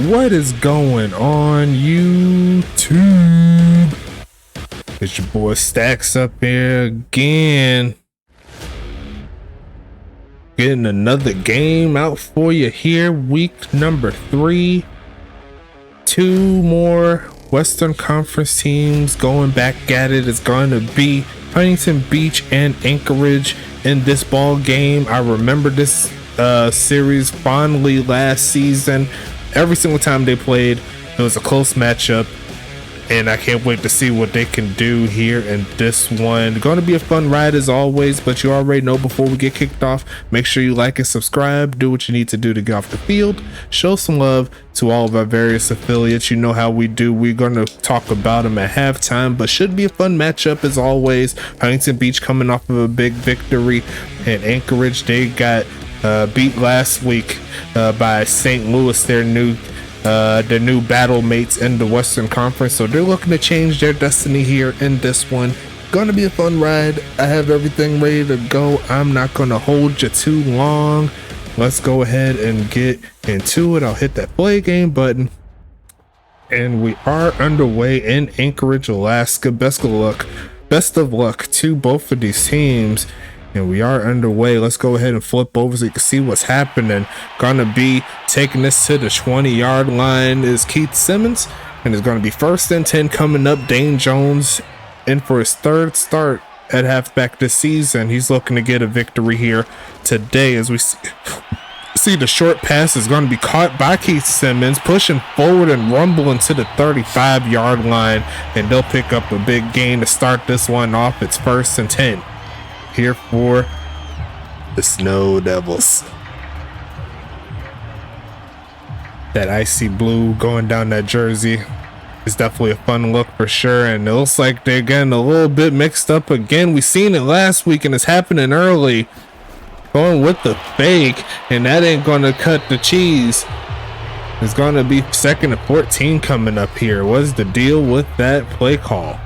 What is going on, YouTube? It's your boy Stacks up here again. Getting another game out for you here. Week number 3. 2 more Western Conference teams going back at it. It's going to be Huntington Beach and Anchorage in this ball game. I remember this series fondly last season. Every single time they played, it was a close matchup, and I can't wait to see what they can do here in this one. Going to be a fun ride as always, but you already know, before we get kicked off, make sure you like and subscribe. Do what you need to do to get off the field. Show some love to all of our various affiliates. You know how we do. We're going to talk about them at halftime, but should be a fun matchup as always. Huntington Beach coming off of a big victory, and Anchorage, they got beat last week by St. Louis, their new battle mates in the Western Conference. So they're looking to change their destiny here in this one. Gonna be a fun ride. I have everything ready to go. I'm not gonna hold you too long. Let's go ahead and get into it. I'll hit that play game button, and we are underway in Anchorage, Alaska. Best of luck to both of these teams. And we are underway. Let's go ahead and flip over so you can see what's happening. Gonna be taking this to the 20-yard line is Keith Simmons, and it's gonna be 1st and 10 coming up. Dane Jones in for his 3rd start at halfback this season. He's looking to get a victory here today, as we see the short pass is going to be caught by Keith Simmons, pushing forward and rumbling to the 35-yard line, and they'll pick up a big gain to start this one off. It's 1st and 10 here for the Snow Devils. That icy blue going down that jersey is definitely a fun look for sure, and it looks like they're getting a little bit mixed up again. We seen it last week, and it's happening early. Going with the fake, and that ain't gonna cut the cheese. It's gonna be 2nd and 14 coming up here. What's the deal with that play call?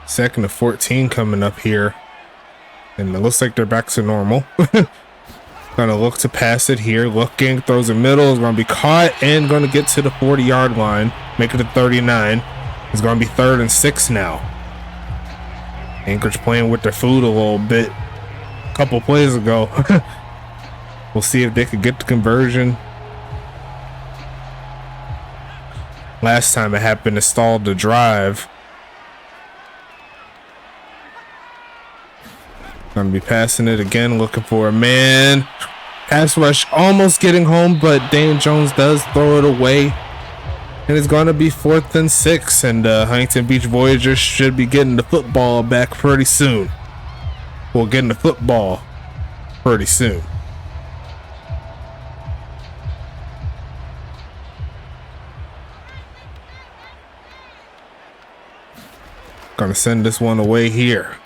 Second to 14 coming up here, and it looks like they're back to normal. Gonna look to pass it here, looking, throws the middle, is gonna be caught and gonna get to the 40-yard line, make it a 39. It's gonna be 3rd and 6 now. Anchorage playing with their food a little bit a couple plays ago. We'll see if they could get the conversion. Last time it happened, it stalled the drive. Gonna be passing it again, looking for a man. Pass rush almost getting home, but Dane Jones does throw it away. And it's gonna be 4th and 6, and Huntington Beach Voyagers should be getting the football back pretty soon. Well, getting the football pretty soon. Gonna send this one away here.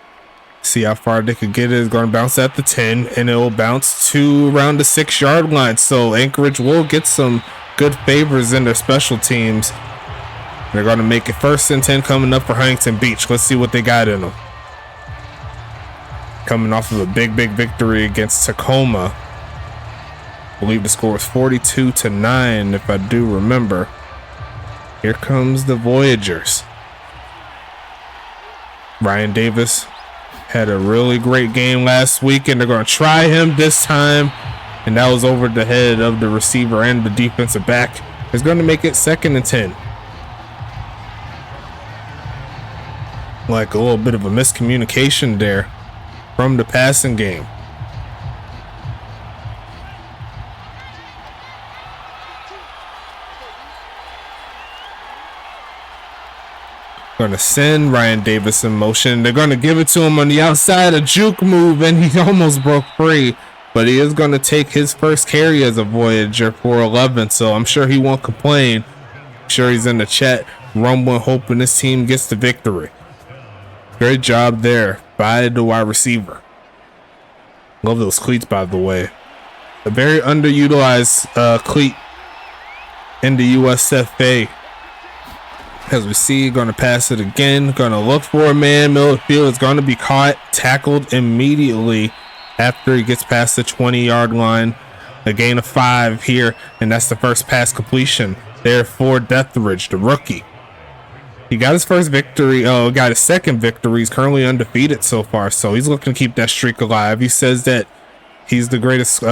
See how far they could get it. It's going to bounce at the 10, and it will bounce to around the 6-yard line. So Anchorage will get some good favors in their special teams. They're going to make it 1st and 10 coming up for Huntington Beach. Let's see what they got in them. Coming off of a big victory against Tacoma. I believe the score was 42-9, if I do remember. Here comes the Voyagers. Ryan Davis had a really great game last week, and they're going to try him this time, and that was over the head of the receiver and the defensive back. It's going to make it 2nd and 10. Like a little bit of a miscommunication there from the passing game. Going to send Ryan Davis in motion. They're going to give it to him on the outside, a juke move, and he almost broke free, but he is going to take his first carry as a Voyager for 11, so I'm sure he won't complain. I'm sure he's in the chat rumbling, hoping this team gets the victory. Great job there by the wide receiver. Love those cleats, by the way. A very underutilized cleat in the USFA. As we see, going to pass it again. Going to look for a man. Middle of the field is going to be caught, tackled immediately after he gets past the 20-yard line. A gain of 5 here, and that's the first pass completion there for Deathridge, the rookie. He got his first victory. Oh, got his second victory. He's currently undefeated so far, so he's looking to keep that streak alive. He says that he's the greatest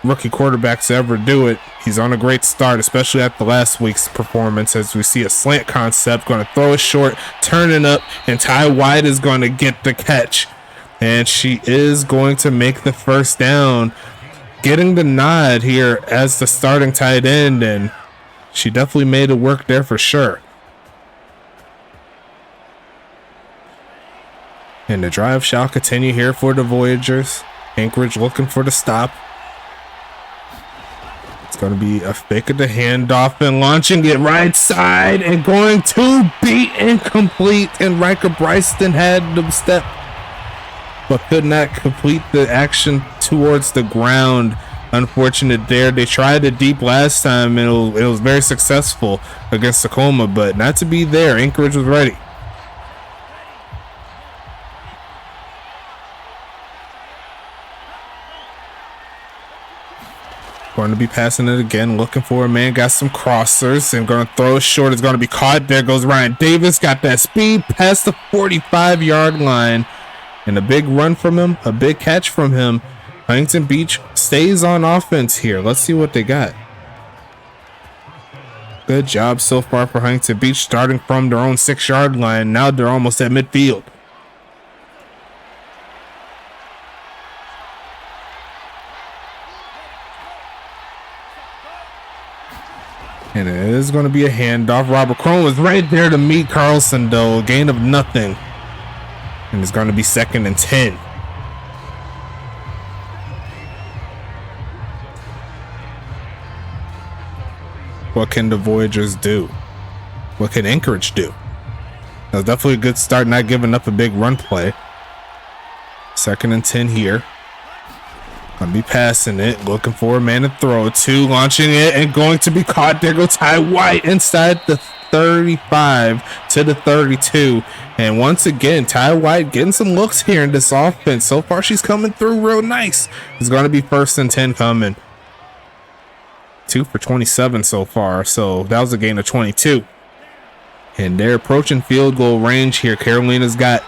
rookie quarterback to ever do it. He's on a great start, especially after last week's performance, as we see a slant concept, going to throw it short, turning up, and Ty White is going to get the catch. And she is going to make the first down, getting the nod here as the starting tight end, and she definitely made it work there for sure. And the drive shall continue here for the Voyagers. Anchorage looking for the stop. It's going to be a fake of the handoff and launching it right side and going to be incomplete. And Riker Bryston had the step, but could not complete the action towards the ground. Unfortunate there. They tried it deep last time and it was very successful against Tacoma, but not to be there. Anchorage was ready. Going to be passing it again, looking for a man, got some crossers and going to throw it short. It's going to be caught. There goes Ryan Davis, got that speed past the 45-yard line, and a big run from him, a big catch from him. Huntington Beach stays on offense here. Let's see what they got. Good job so far for Huntington Beach, starting from their own 6-yard line. Now they're almost at midfield. And it is going to be a handoff. Robert Crone was right there to meet Carlson, though. A gain of nothing. And it's going to be 2nd and 10. What can the Voyagers do? What can Anchorage do? That was definitely a good start, not giving up a big run play. 2nd and 10 here. Gonna be passing it, looking for a man to throw it to, launching it, and going to be caught. There goes Ty White inside the 35 to the 32. And once again, Ty White getting some looks here in this offense. So far, she's coming through real nice. It's gonna be 1st and 10 coming. 2 for 27 so far, so that was a gain of 22. And they're approaching field goal range here. Carolina's got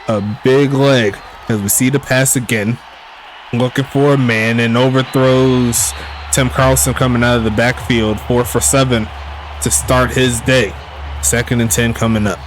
a big leg as we see the pass again. Looking for a man and overthrows Tim Carlson coming out of the backfield. 4 for 7 to start his day. 2nd and 10 coming up.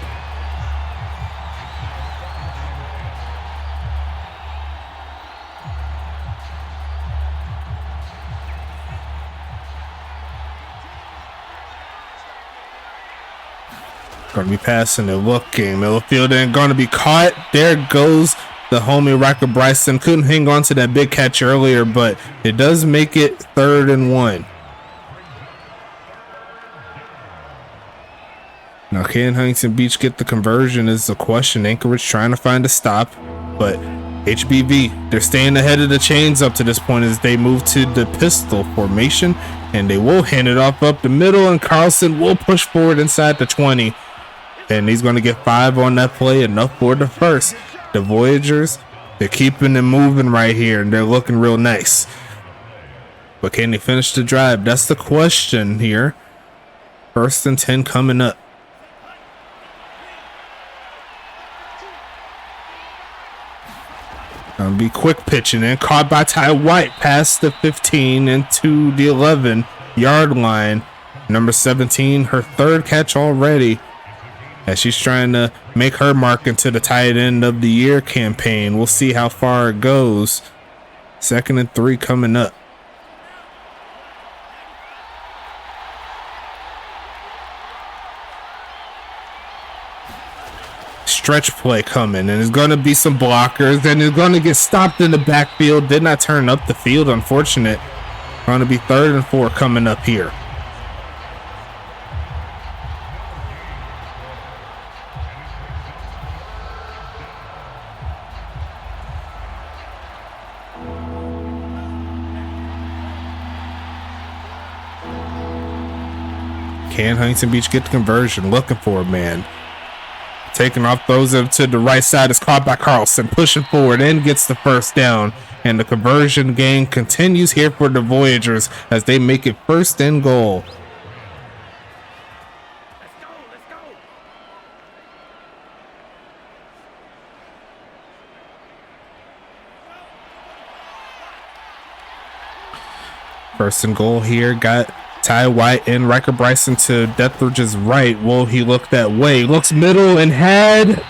Going to be passing and looking. Middle field and going to be caught. There goes the homie Riker Bryson. Couldn't hang on to that big catch earlier, but it does make it 3rd and 1. Now, can Huntington Beach get the conversion is the question. Anchorage trying to find a stop, but HBV, they're staying ahead of the chains up to this point as they move to the pistol formation, and they will hand it off up the middle, and Carlson will push forward inside the 20, and he's going to get 5 on that play, enough for the first. The Voyagers, they're keeping them moving right here, and they're looking real nice. But can they finish the drive? That's the question here. 1st and 10 coming up. Gonna be quick pitching and caught by Ty White past the 15 and to the 11-yard line. Number 17, her 3rd catch already, as she's trying to make her mark into the tight end of the year campaign. We'll see how far it goes. 2nd and 3 coming up. Stretch play coming, and there's going to be some blockers, and it's going to get stopped in the backfield. Did not turn up the field, unfortunate. Going to be 3rd and 4 coming up here. Can Huntington Beach get the conversion? Looking for a man. Taking off, throws it to the right side. Is caught by Carlson. Pushing forward and gets the first down. And the conversion game continues here for the Voyagers as they make it 1st and goal. First and goal here. Got Ty White and Riker Bryson to Dethridge's right. Well, he looked that way. Looks middle and had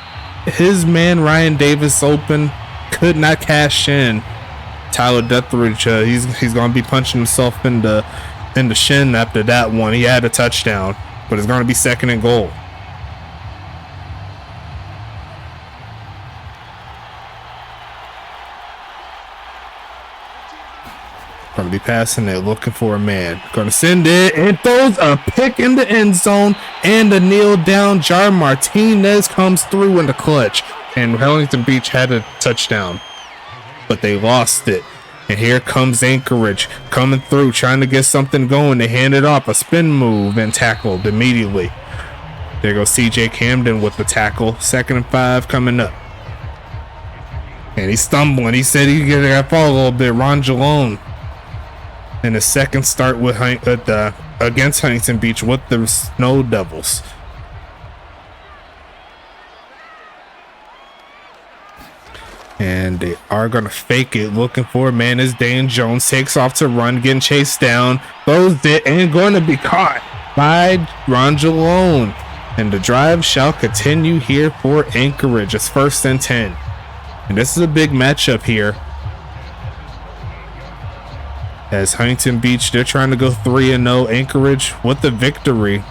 his man Ryan Davis open. Could not cash in. Tyler Dethridge, he's going to be punching himself in the shin after that one. He had a touchdown, but it's going to be 2nd and goal. Going to be passing it, looking for a man. Going to send it and throws a pick in the end zone, and the kneel down Jar Martinez comes through in the clutch. And Huntington Beach had a touchdown, but they lost it. And here comes Anchorage coming through, trying to get something going. They hand it off, a spin move, and tackled immediately. There goes CJ Camden with the tackle. 2nd and 5 coming up. And he's stumbling. He said he got fall a little bit. Ron Jalone in his 2nd start with against Huntington Beach with the Snow Devils. And they are going to fake it, looking for a man. Is Dan Jones, takes off to run, getting chased down, throws it, and going to be caught by Ron Jalone. And the drive shall continue here for Anchorage. It's 1st and 10. And this is a big matchup here, as Huntington Beach, they're trying to go 3-0. Anchorage with the victory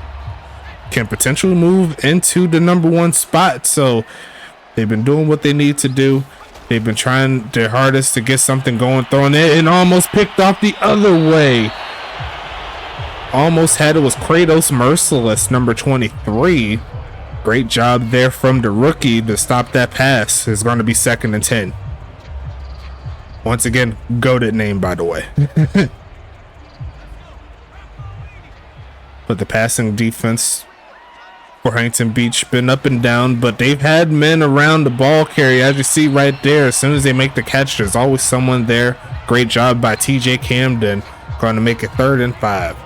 can potentially move into the #1 spot. So they've been doing what they need to do. They've been trying their hardest to get something going, throwing it, and almost picked off the other way. Almost had it, was Kratos Merciless, number 23. Great job there from the rookie to stop that pass. It's going to be 2nd and 10. Once again, goated name, by the way. But the passing defense for Huntington Beach been up and down, but they've had men around the ball carrier, as you see right there. As soon as they make the catch, there's always someone there. Great job by TJ Camden. Going to make it 3rd and 5.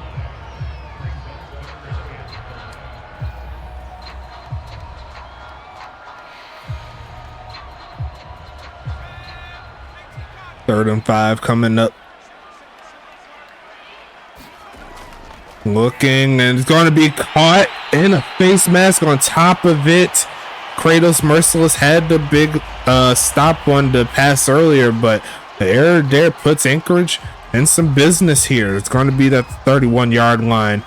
Third and 5 coming up. Looking, and it's going to be caught in a face mask on top of it. Kratos Merciless had the big stop on the pass earlier, but the error there puts Anchorage in some business here. It's going to be that 31-yard line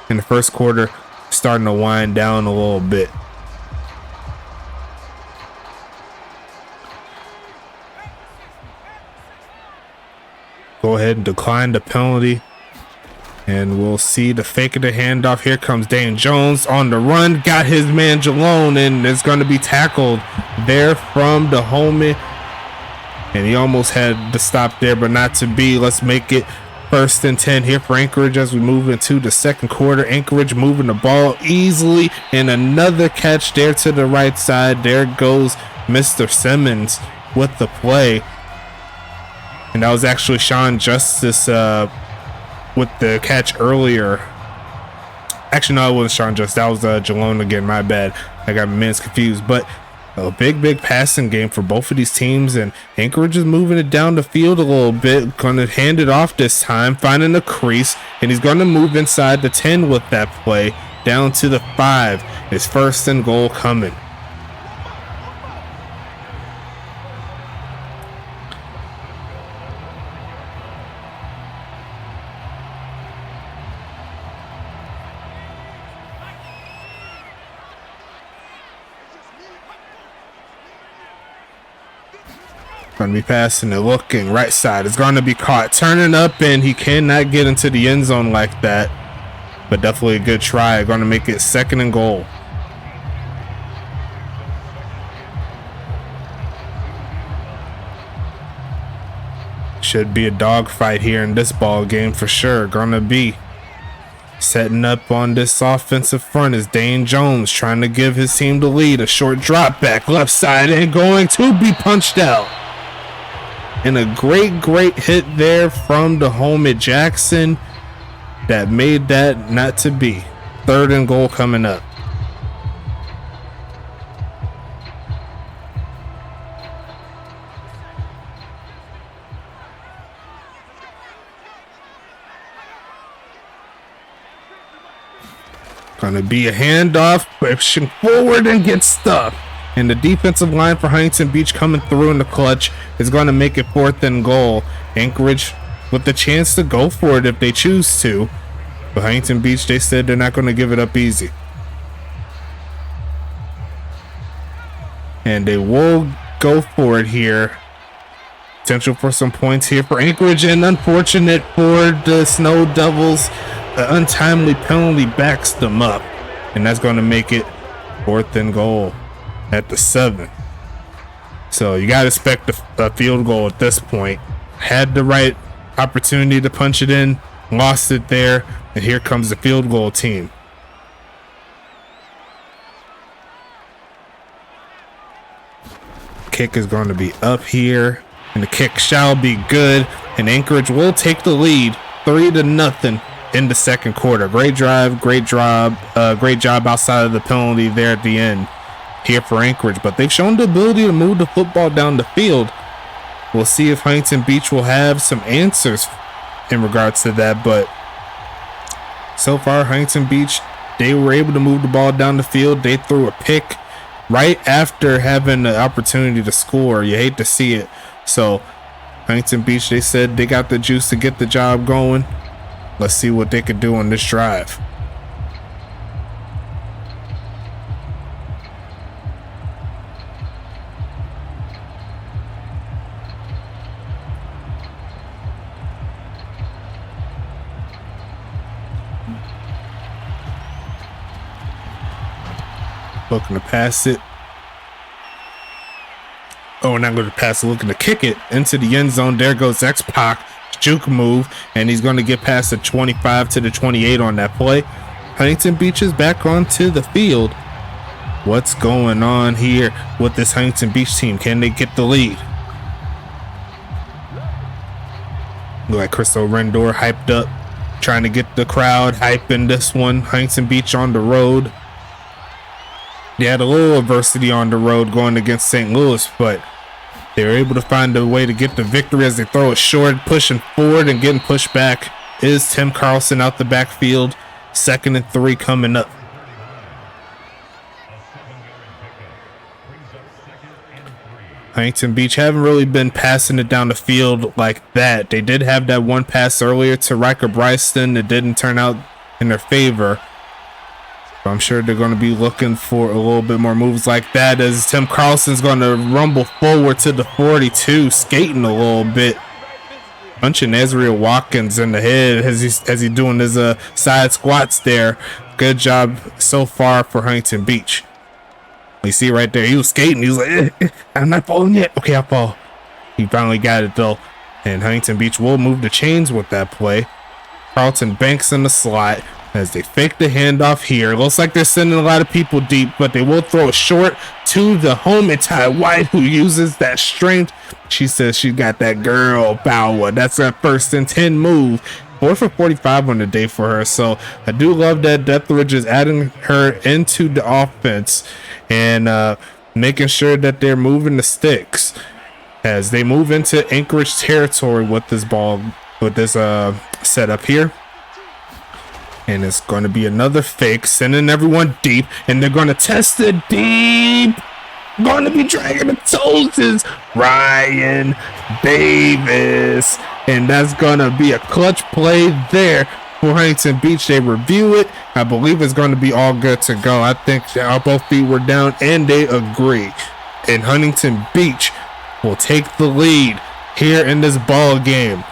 in the 1st quarter, starting to wind down a little bit. Go ahead and decline the penalty. And we'll see the fake of the handoff. Here comes Dan Jones on the run. Got his man Jalone, and it's going to be tackled there from the homie. And he almost had to stop there, but not to be. Let's make it 1st and 10 here for Anchorage as we move into the 2nd quarter. Anchorage moving the ball easily, and another catch there to the right side. There goes Mr. Simmons with the play. And that was actually Sean Justice with the catch earlier. Actually, no, it wasn't Sean Justice. That was Jalone again. My bad. I got my minutes confused. But a big passing game for both of these teams. And Anchorage is moving it down the field a little bit. Going to hand it off this time. Finding the crease. And he's going to move inside the 10 with that play. Down to the 5. It's 1st and goal coming. Going to be passing it, looking right side. It's going to be caught, turning up, and he cannot get into the end zone like that. But definitely a good try. Going to make it 2nd and goal. Should be a dogfight here in this ball game for sure. Going to be Setting up on this offensive front is Dane Jones trying to give his team the lead. A short drop back left side and going to be punched out. And a great hit there from the homie Jackson that made that not to be. 3rd and goal coming up. Gonna be a handoff, pushing forward and get stuck. And the defensive line for Huntington Beach coming through in the clutch is going to make it 4th and goal. Anchorage with the chance to go for it if they choose to. But Huntington Beach, they said they're not going to give it up easy. And they will go for it here. Potential for some points here for Anchorage, and unfortunate for the Snow Devils. The untimely penalty backs them up. And that's going to make it 4th and goal at the 7. So you got to expect a field goal at this point. Had the right opportunity to punch it in, lost it there, and here comes the field goal team. Kick is going to be up here, and the kick shall be good, and Anchorage will take the lead 3-0 in the second quarter. Great job outside of the penalty there at the end here for Anchorage, but they've shown the ability to move the football down the field. We'll see if Huntington Beach will have some answers in regards to that, but so far Huntington Beach, they were able to move the ball down the field. They threw a pick right after having the opportunity to score. You hate to see it. So Huntington Beach, they said they got the juice to get the job going. Let's see what they could do on this drive. Looking to pass it. Oh, not going to pass it. Looking to kick it into the end zone. There goes X-Pac. Juke move. And he's going to get past the 25 to the 28 on that play. Huntington Beach is back onto the field. What's going on here with this Huntington Beach team? Can they get the lead? Look like Crystal Rendor hyped up. Trying to get the crowd hyping this one. Huntington Beach on the road. They had a little adversity on the road going against St. Louis, but they were able to find a way to get the victory as they throw it short, pushing forward and getting pushed back. Is Tim Carlson out the backfield. 2nd and 3 coming up. Huntington Beach haven't really been passing it down the field like that. They did have that one pass earlier to Riker Bryston. It didn't turn out in their favor. I'm sure they're going to be looking for a little bit more moves like that as Tim Carlson's going to rumble forward to the 42, skating a little bit. Punching Ezreal Watkins in the head as he's doing his side squats there. Good job so far for Huntington Beach. You see right there, he was skating. He was like, I'm not falling yet. Okay, I'll fall. He finally got it though. And Huntington Beach will move the chains with that play. Carlton Banks in the slot. As they fake the handoff here. Looks like they're sending a lot of people deep, but they will throw it short to the home and Ty White, who uses that strength. She says she got that girl power. That's that 1st and 10 move. 4 for 45 on the day for her. So I do love that Deathridge is adding her into the offense and making sure that they're moving the sticks as they move into Anchorage territory with this ball, with this setup here. And it's going to be another fake, sending everyone deep, and they're going to test it deep. Going to be dragging the toes is Ryan Davis. And that's going to be a clutch play there for Huntington Beach. They review it. I believe it's going to be all good to go. I think both feet were down, and they agree. And Huntington Beach will take the lead here in this ball game.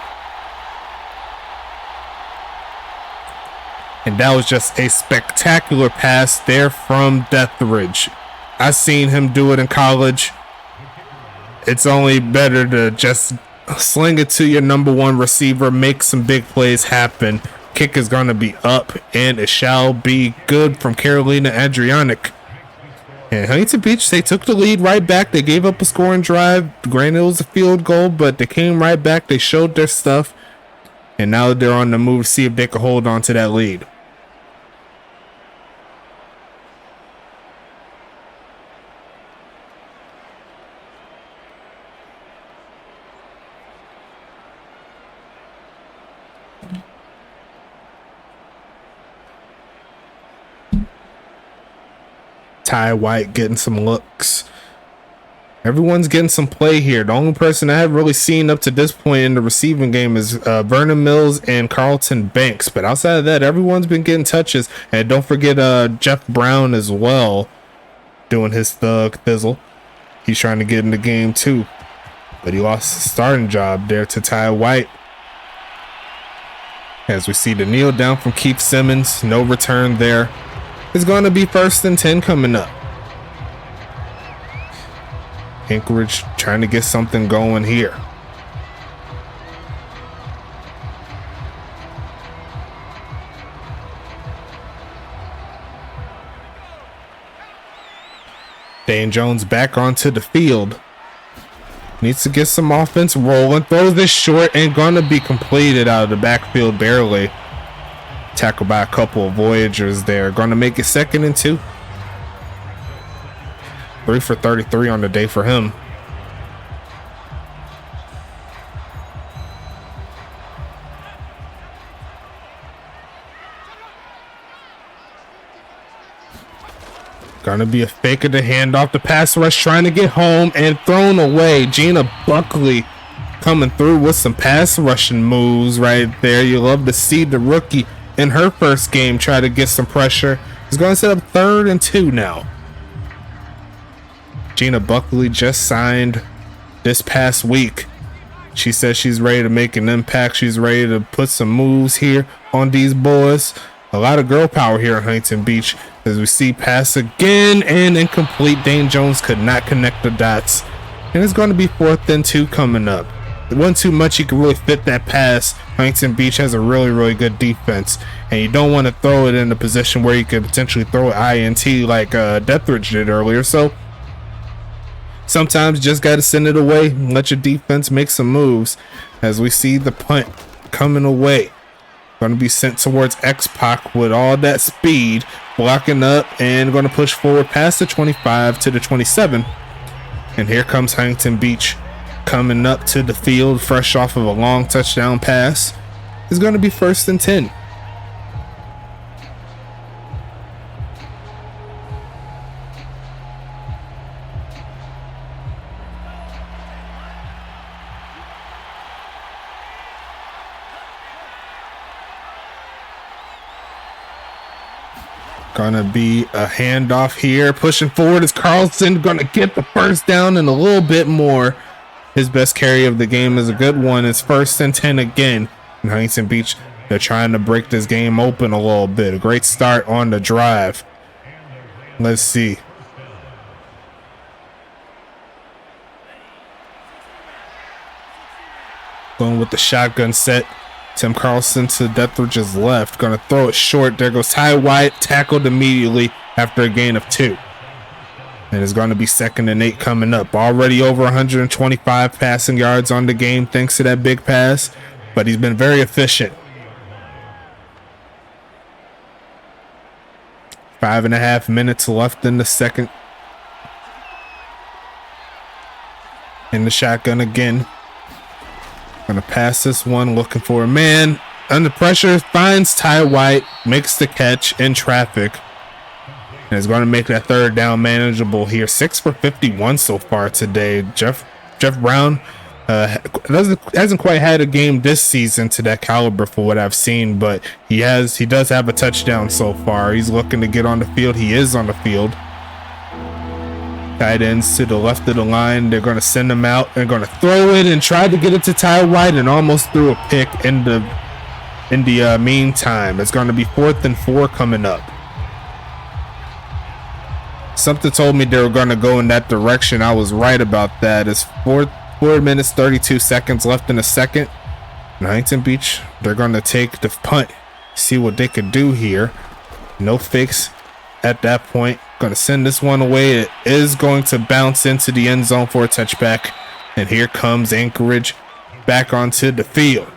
And that was just a spectacular pass there from Deathridge. I've seen him do it in college. It's only better to just sling it to your number 1 receiver, make some big plays happen. kick is going to be up, and it shall be good from Carolina Adrianic. And Huntington Beach, they took the lead right back. They gave up a scoring drive. Granted, it was a field goal, but they came right back. They showed their stuff. And now they're on the move to see if they can hold on to that lead. Ty White getting some looks. Everyone's getting some play here. The only person I have really seen up to this point in the receiving game is Vernon Mills and Carlton Banks. But outside of that, everyone's been getting touches. And don't forget Jeff Brown as well, doing his thug thizzle. He's trying to get in the game too. But he lost his starting job there to Ty White. As we see the kneel down from Keith Simmons. No return there. It's going to be 1st and 10 coming up. Anchorage trying to get something going here. Dane Jones back onto the field. Needs to get some offense rolling. Throws this short and going to be completed out of the backfield barely. Tackled by a couple of Voyagers there. Going to make it 2nd and 2. 3 for 33 on the day for him. Gonna be a fake of the handoff. The pass rush trying to get home and thrown away. Gina Buckley coming through with some pass rushing moves right there. You love to see the rookie in her first game try to get some pressure. He's going to set up 3rd and 2 now. Gina Buckley just signed this past week. She says she's ready to make an impact. She's ready to put some moves here on these boys. A lot of girl power here in Huntington Beach. As we see pass again and incomplete. Dane Jones could not connect the dots. And it's going to be 4th and 2 coming up. It wasn't too much he could really fit that pass. Huntington Beach has a really good defense, and you don't want to throw it in a position where you could potentially throw an INT like Dethridge did earlier. So sometimes you just got to send it away and let your defense make some moves. As we see the punt coming away, going to be sent towards X-Pac with all that speed, blocking up and going to push forward past the 25 to the 27. And here comes Huntington Beach coming up to the field fresh off of a long touchdown pass. It's going to be 1st and 10. Gonna be a handoff here. Pushing forward is Carlson. Gonna get the first down and a little bit more. His best carry of the game is a good one. It's 1st and 10 again. In Huntington Beach, they're trying to break this game open a little bit. A great start on the drive. Let's see. Going with the shotgun set. Tim Carlson to Dethridge's left. Going to throw it short. There goes Ty White. Tackled immediately after a gain of 2. And it's going to be 2nd and 8 coming up. Already over 125 passing yards on the game thanks to that big pass. But he's been very efficient. 5.5 minutes left in the second. In the shotgun again. Gonna pass this one, looking for a man. Under pressure, finds Ty White, makes the catch in traffic. And is going to make that 3rd down manageable here. 6 for 51 so far today. Jeff Brown hasn't quite had a game this season to that caliber for what I've seen, but he does have a touchdown so far. He's looking to get on the field. He is on the field. Tight ends to the left of the line. They're going to send him out. They're going to throw it and try to get it to Ty White and almost threw a pick in the meantime. It's going to be 4th and 4 coming up. Something told me they were going to go in that direction. I was right about that. It's 4 minutes, 32 seconds left in the second. Huntington Beach, they're going to take the punt See what they could do here. No fix at that point. Gonna send this one away. It is going to bounce into the end zone for a touchback. And here comes Anchorage back onto the field.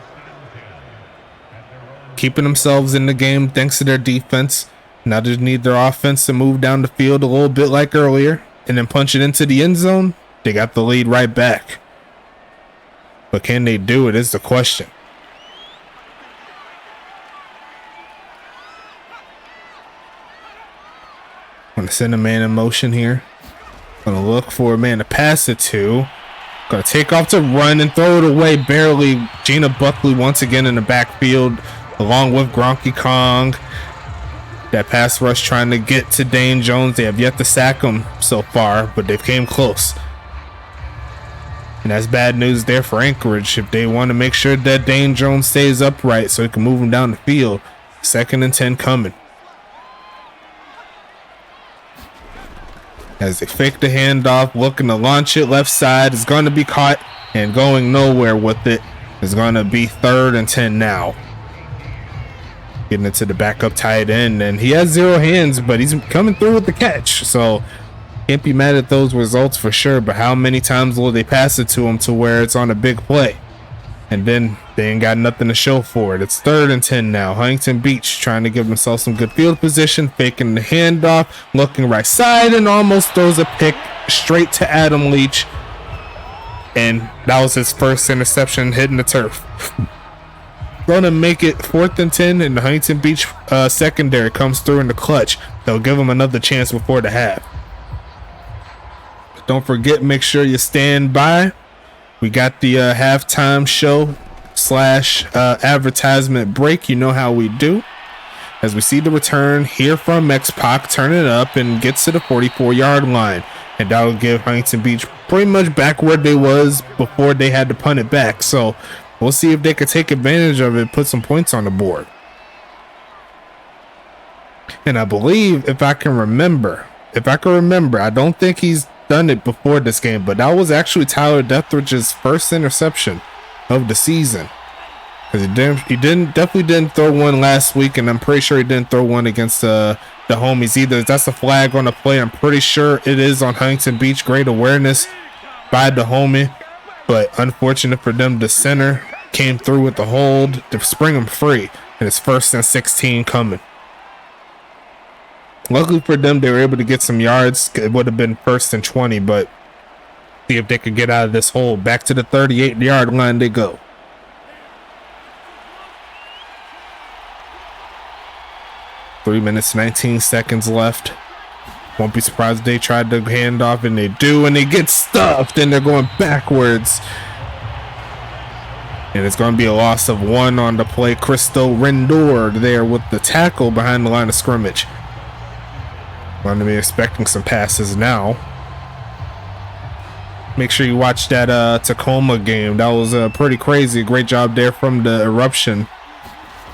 Keeping themselves in the game thanks to their defense. Now they need their offense to move down the field a little bit like earlier and then punch it into the end zone. They got the lead right back. But can they do it is the question. Gonna send a man in motion here. Gonna look for a man to pass it to. Gonna take off to run and throw it away barely. Gina Buckley once again in the backfield along with Gronky Kong. That pass rush trying to get to Dane Jones. They have yet to sack him so far, but they've came close. And that's bad news there for Anchorage if they want to make sure that Dane Jones stays upright so he can move him down the field. 2nd and 10 coming. As they fake the handoff, looking to launch it left side. Is going to be caught and going nowhere with it. It's going to be 3rd and 10 now. Getting into the backup tight end, and he has 0 hands, but he's coming through with the catch. So can't be mad at those results for sure. But how many times will they pass it to him to where it's on a big play? And then they ain't got nothing to show for it. It's 3rd and 10 now. Huntington Beach trying to give themselves some good field position, faking the handoff, looking right side, and almost throws a pick straight to Adam Leach. And that was his first interception hitting the turf. Gonna make it 4th and 10, and the Huntington Beach secondary comes through in the clutch. They'll give them another chance before the half. Don't forget, make sure you stand by. We got the halftime show / advertisement break. You know how we do. As we see the return here from X-Pac, turn it up and gets to the 44-yard line. And that'll give Huntington Beach pretty much back where they was before they had to punt it back. So we'll see if they could take advantage of it, put some points on the board. And I believe, if I can remember, I don't think he's done it before this game, but that was actually Tyler Deathridge's first interception of the season. Because he definitely didn't throw one last week, and I'm pretty sure he didn't throw one against the homies either. That's a flag on the play. I'm pretty sure it is on Huntington Beach. Great awareness by the homie, but unfortunate for them, the center came through with the hold to spring him free, and it's 1st and 16 coming. Luckily for them, they were able to get some yards. It would have been 1st and 20, but see if they could get out of this hole. Back to the 38-yard line they go. Three minutes, 19 seconds left. Won't be surprised if they tried to hand off, and they do, and they get stuffed, and they're going backwards. And it's going to be a loss of 1 on the play. Cristo Rendor there with the tackle behind the line of scrimmage. Going to be expecting some passes now. Make sure you watch that Tacoma game. That was pretty crazy. Great job there from the Eruption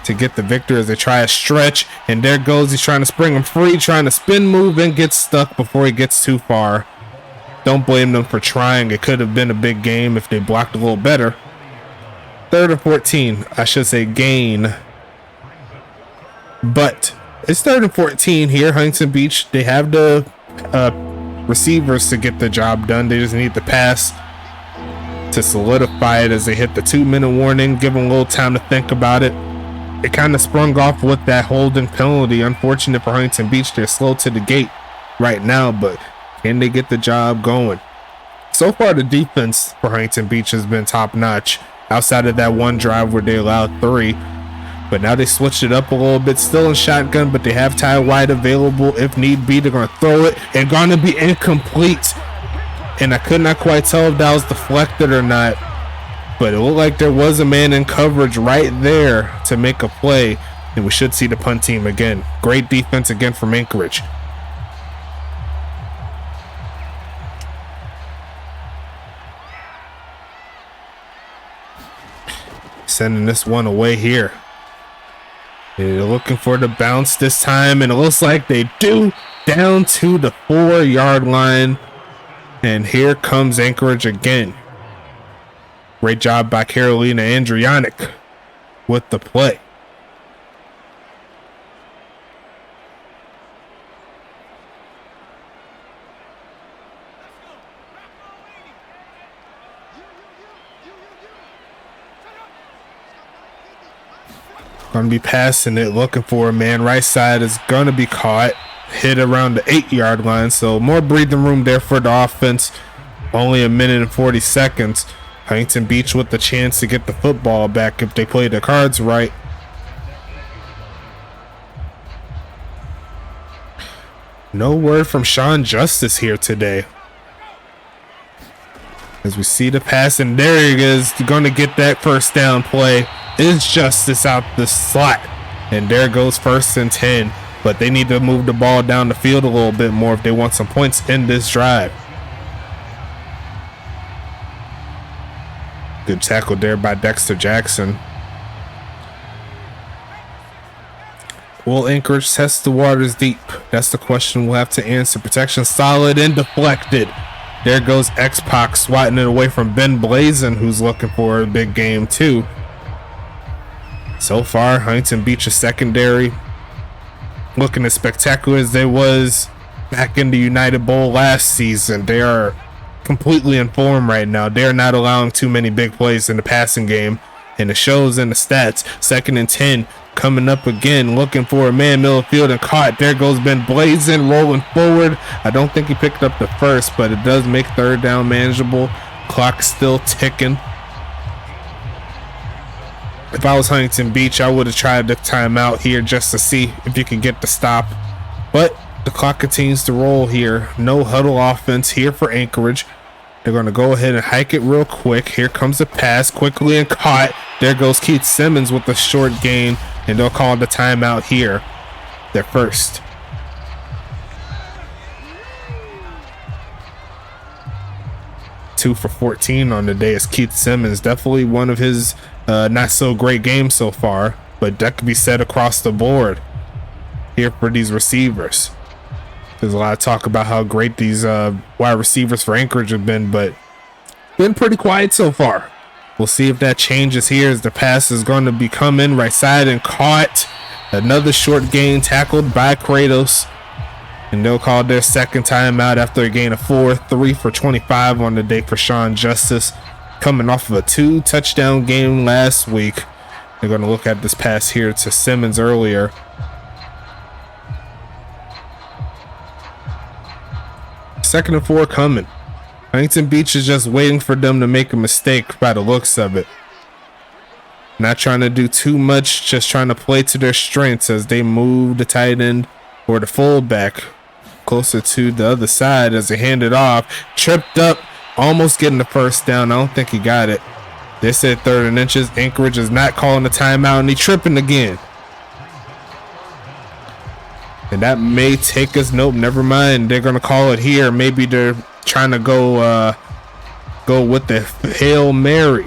to get the victory as they try a stretch. And there goes. He's trying to spring him free, trying to spin move and get stuck before he gets too far. Don't blame them for trying. It could have been a big game if they blocked a little better. 3rd and 14. I should say gain. But it's 3rd and 14 here. Huntington Beach, they have the receivers to get the job done. They just need the pass to solidify it as they hit the 2-minute warning. Give them a little time to think about it. It kind of sprung off with that holding penalty. Unfortunate for Huntington Beach. They're slow to the gate right now, but can they get the job going? So far, the defense for Huntington Beach has been top notch outside of that one drive where they allowed 3. But now they switched it up a little bit, still in shotgun, but they have Ty White available if need be. They're going to throw it and going to be incomplete. And I could not quite tell if that was deflected or not, but it looked like there was a man in coverage right there to make a play, and we should see the punt team again. Great defense again from Anchorage. Sending this one away here. They're looking for the bounce this time, and it looks like they do, down to the 4-yard line. And here comes Anchorage again. Great job by Carolina Andrianic with the play. Gonna be passing it, looking for a man. Right side is gonna be caught, hit around the 8-yard line. So more breathing room there for the offense. Only a minute and 40 seconds. Huntington Beach with the chance to get the football back if they play the cards right. No word from Sean Justice here today. As we see the pass, and there he is, going to get that first down play. Is Justice out the slot. And there goes 1st and 10. But they need to move the ball down the field a little bit more if they want some points in this drive. Good tackle there by Dexter Jackson. Will Anchorage test the waters deep? That's the question we'll have to answer. Protection solid and deflected. There goes X-Pac swatting it away from Ben Blazin, who's looking for a big game too. So far, Huntington Beach's secondary looking as spectacular as they was back in the United Bowl last season. They are completely in form right now. They're not allowing too many big plays in the passing game, and it shows in the stats. 2nd and 10 coming up again, looking for a man, middle of the field, and caught. There goes Ben Blazin rolling forward. I don't think he picked up the first, but it does make 3rd down manageable. Clock still ticking. If I was Huntington Beach, I would have tried the timeout here just to see if you can get the stop, but the clock continues to roll here. No huddle offense here for Anchorage. They're going to go ahead and hike it real quick. Here comes a pass, quickly and caught. There goes Keith Simmons with a short gain, and they'll call the timeout here. Their first. Two for 14 on the day is Keith Simmons. Definitely one of his not so great games so far, but that could be said across the board here for these receivers. There's a lot of talk about how great these wide receivers for Anchorage have been, but been pretty quiet so far. We'll see if that changes here as the pass is going to be coming right side and caught. Another short gain tackled by Kratos, and they'll call their second timeout after a gain of 4. 3 for 25 on the day for Sean Justice, coming off of a 2-touchdown game last week. They're going to look at this pass here to Simmons earlier. Second and 4 coming. Huntington Beach is just waiting for them to make a mistake by the looks of it. Not trying to do too much, just trying to play to their strengths as they move the tight end or the fullback closer to the other side as they hand it off. Tripped up, almost getting the first down. I don't think he got it. They said 3rd and inches. Anchorage is not calling the timeout, and he tripping again. And that may take us. Nope, never mind. They're gonna call it here. Maybe they're trying to go with the Hail Mary.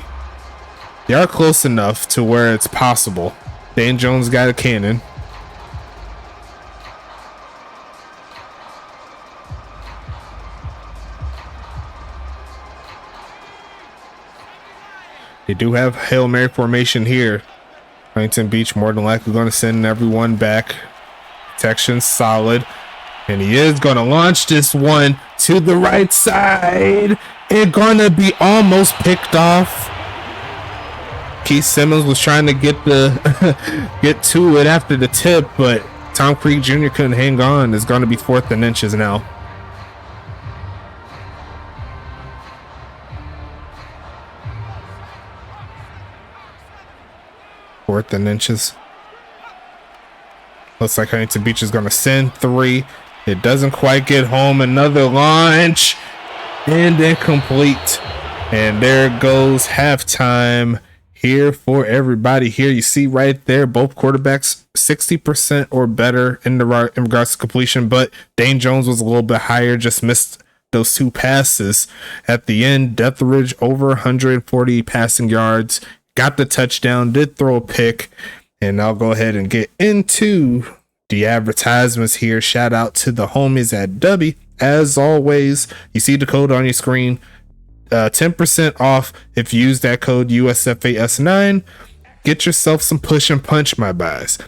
They are close enough to where it's possible. Dan Jones got a cannon. They do have Hail Mary formation here. Huntington Beach more than likely going to send everyone back. Protection solid, and he is going to launch this one to the right side. It's going to be almost picked off. Keith Simmons was trying to get to it after the tip, but Tom Creek Jr. couldn't hang on. It's going to be 4th and inches now. Fourth and inches. Looks like Huntington Beach is going to send 3. It doesn't quite get home. Another launch and incomplete. And there goes halftime here for everybody. Here you see right there, both quarterbacks 60% or better in regards to completion, but Dane Jones was a little bit higher, just missed those 2 passes at the end. Deathridge over 140 passing yards, got the touchdown, did throw a pick. And I'll go ahead and get into the advertisements here. Shout out to the homies at W. As always, you see the code on your screen. 10% off if you use that code USFAS9. Get yourself some push and punch, my guys,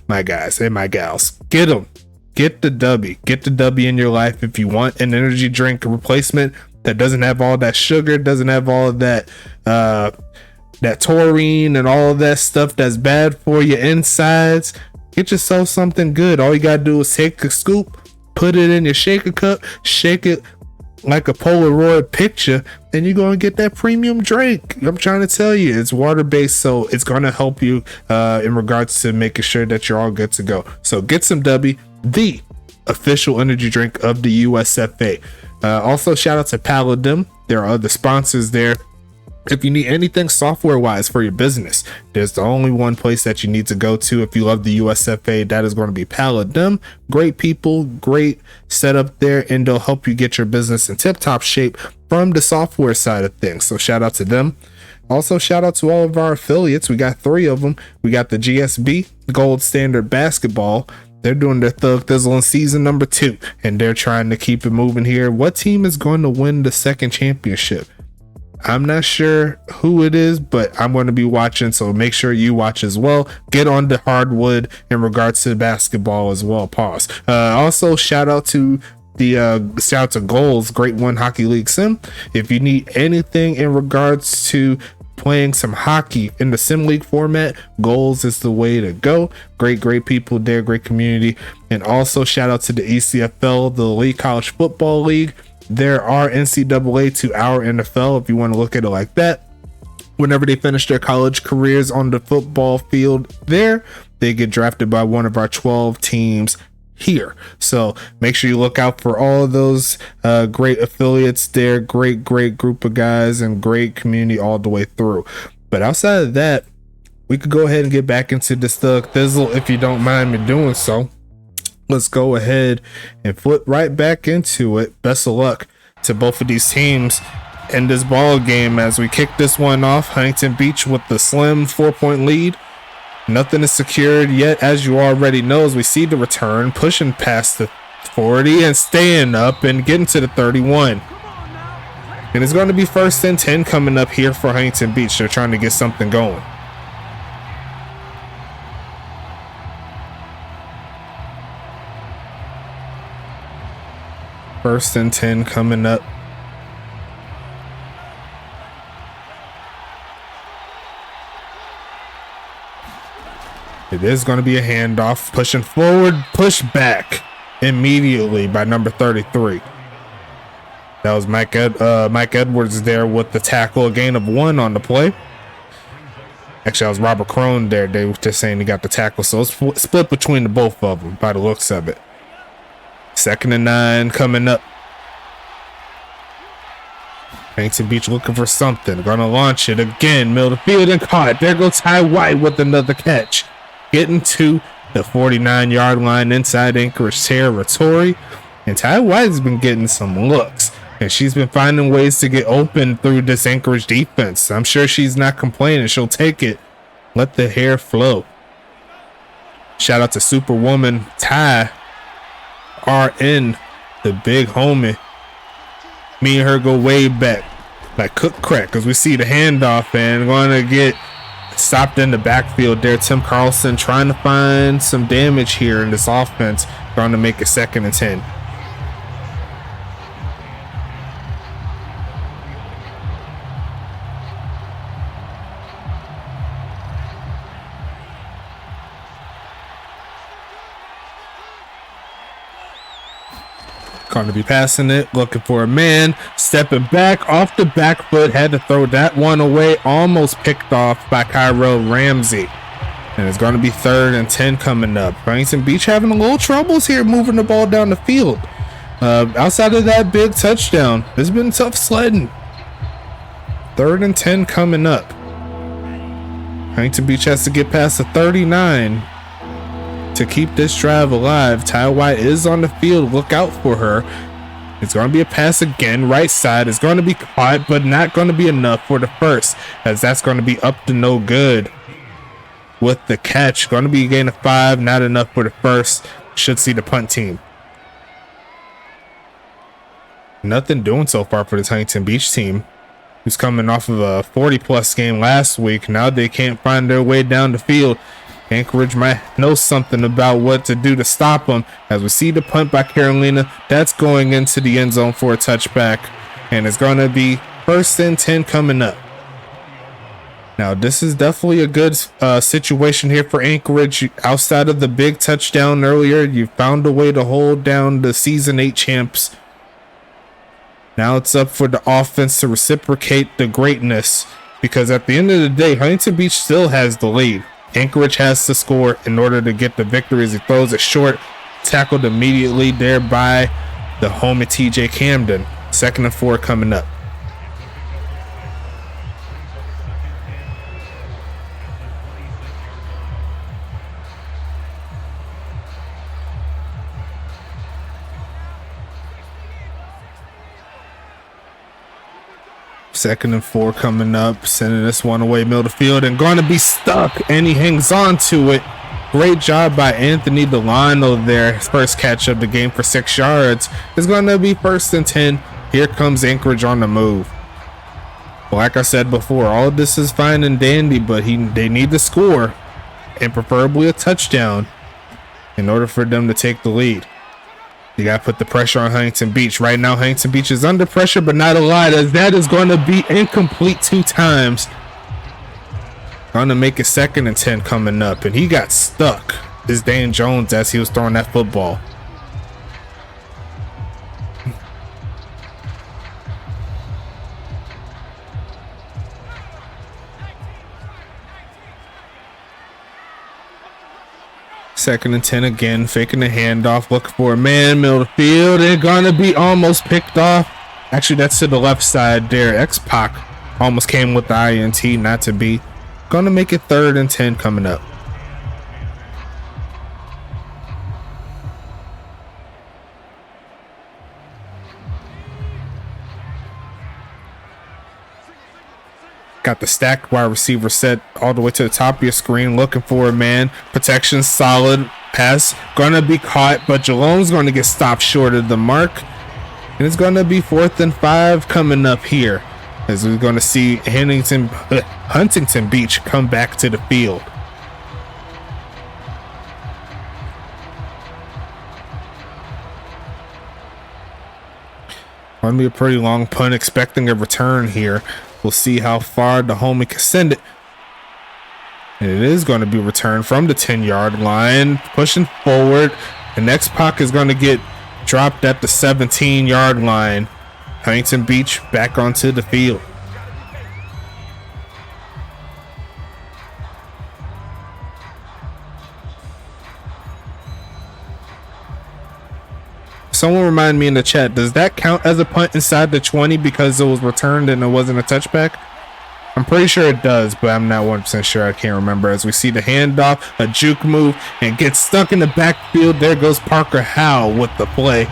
and my gals. Get them. Get the W. Get the W in your life if you want an energy drink replacement that doesn't have all that sugar, doesn't have all of that that taurine and all of that stuff that's bad for your insides. Get yourself something good. All you gotta do is take a scoop, put it in your shaker cup, shake it like a Polaroid picture, and you're gonna get that premium drink. I'm trying to tell you, it's water based, so it's gonna help you in regards to making sure that you're all good to go. So get some W, the official energy drink of the USFA. Also shout out to Paladin. There are other sponsors there. If you need anything software wise for your business, there's the only one place that you need to go to. If you love the USFA, that is going to be Paladin. Great people, great setup there, and they'll help you get your business in tip top shape from the software side of things. So shout out to them. Also shout out to all of our affiliates. We got 3 of them. We got the GSB, Gold Standard Basketball. They're doing their Thug Thizzle in season number 2, and they're trying to keep it moving here. What team is going to win the second championship? I'm not sure who it is, but I'm going to be watching, so make sure you watch as well. Get on the hardwood in regards to basketball as well. Pause. Also shout out to Goals, Great One Hockey League Sim. If you need anything in regards to playing some hockey in the sim league format, Goals is the way to go. Great people there, great community. And also shout out to the ECFL, the Elite College Football League. There are NCAA to our NFL, if you want to look at it like that. Whenever they finish their college careers on the football field there, they get drafted by one of our 12 teams here. So make sure you look out for all of those great affiliates there. Great group of guys and great community all the way through. But outside of that, we could go ahead and get back into this Thug Thizzle if you don't mind me doing so. Let's go ahead and flip right back into it. Best of luck to both of these teams in this ball game as we kick this one off. Huntington Beach with the slim 4-point lead. Nothing is secured yet, as you already know, as we see the return pushing past the 40 and staying up and getting to the 31. And it's going to be 1st and 10 coming up here for Huntington Beach. They're trying to get something going. First and 10 coming up. It is going to be a handoff. Pushing forward, push back immediately by number 33. That was Mike Edwards there with the tackle. A gain of 1 on the play. Actually, that was Robert Crone there. They were just saying he got the tackle. So it's split between the both of them by the looks of it. 2nd and 9 coming up. Huntington Beach looking for something. Gonna launch it again. Middle of the field and caught. There goes Ty White with another catch. Getting to the 49-yard line inside Anchorage territory. And Ty White has been getting some looks. And she's been finding ways to get open through this Anchorage defense. I'm sure she's not complaining. She'll take it. Let the hair flow. Shout out to Superwoman Ty RN, the big homie. Me and her go way back like cook crack, because we see the handoff and going to get stopped in the backfield there. Tim Carlson trying to find some damage here in this offense. Going to make it 2nd and 10. Going to be passing it, looking for a man, stepping back off the back foot, had to throw that one away, almost picked off by Cairo Ramsey. And it's going to be 3rd and 10 coming up. Huntington Beach having a little troubles here moving the ball down the field. Outside of that big touchdown, it's been tough sledding. 3rd and 10 coming up. Huntington Beach has to get past the 39 to keep this drive alive. Ty White is on the field. Look out for her. It's going to be a pass again. Right side is going to be caught, but not going to be enough for the first, as that's going to be up to no good with the catch. Going to be a gain of 5. Not enough for the first. Should see the punt team. Nothing doing so far for the Huntington Beach team, who's coming off of a 40-plus game last week. Now they can't find their way down the field. Anchorage might know something about what to do to stop them, as we see the punt by Carolina. That's going into the end zone for a touchback, and it's going to be 1st and 10 coming up. Now, this is definitely a good situation here for Anchorage. Outside of the big touchdown earlier, you found a way to hold down the Season 8 champs. Now it's up for the offense to reciprocate the greatness, because at the end of the day, Huntington Beach still has the lead. Anchorage has to score in order to get the victory as he throws it short, tackled immediately there by the homie TJ Camden. 2nd and 4 coming up. Second and 4 coming up, sending this one away middle of the field and going to be stuck, and he hangs on to it. Great job by Anthony Delano there. His first catch of the game for 6 yards. It's going to be 1st and 10. Here comes Anchorage on the move. Like I said before, all of this is fine and dandy, but they need to score, and preferably a touchdown, in order for them to take the lead. You got to put the pressure on Huntington Beach. Right now, Huntington Beach is under pressure, but not a lot, as that is going to be incomplete 2 times. Going to make it 2nd and 10 coming up, and he got stuck. Is Dan Jones as he was throwing that football. Second and 10 again, faking the handoff, looking for a man, middle of the field. They're gonna be almost picked off. Actually, that's to the left side there. X-Pac almost came with the INT, not to be. Gonna make it 3rd and 10 coming up. Got the stacked wide receiver set all the way to the top of your screen, looking for a man. Protection solid. Pass gonna be caught, but Jalone's gonna get stopped short of the mark. And it's gonna be 4th and 5 coming up here, as we're gonna see Huntington Beach come back to the field. Gonna be a pretty long punt, expecting a return here. We'll see how far the homie can send it. And it is going to be returned from the 10-yard line, pushing forward. The next puck is going to get dropped at the 17-yard line. Huntington Beach back onto the field. Someone remind me in the chat, does that count as a punt inside the 20 because it was returned and it wasn't a touchback? I'm pretty sure it does, but I'm not 100% sure. I can't remember. As we see the handoff, a juke move, and gets stuck in the backfield. There goes Parker Howell with the play.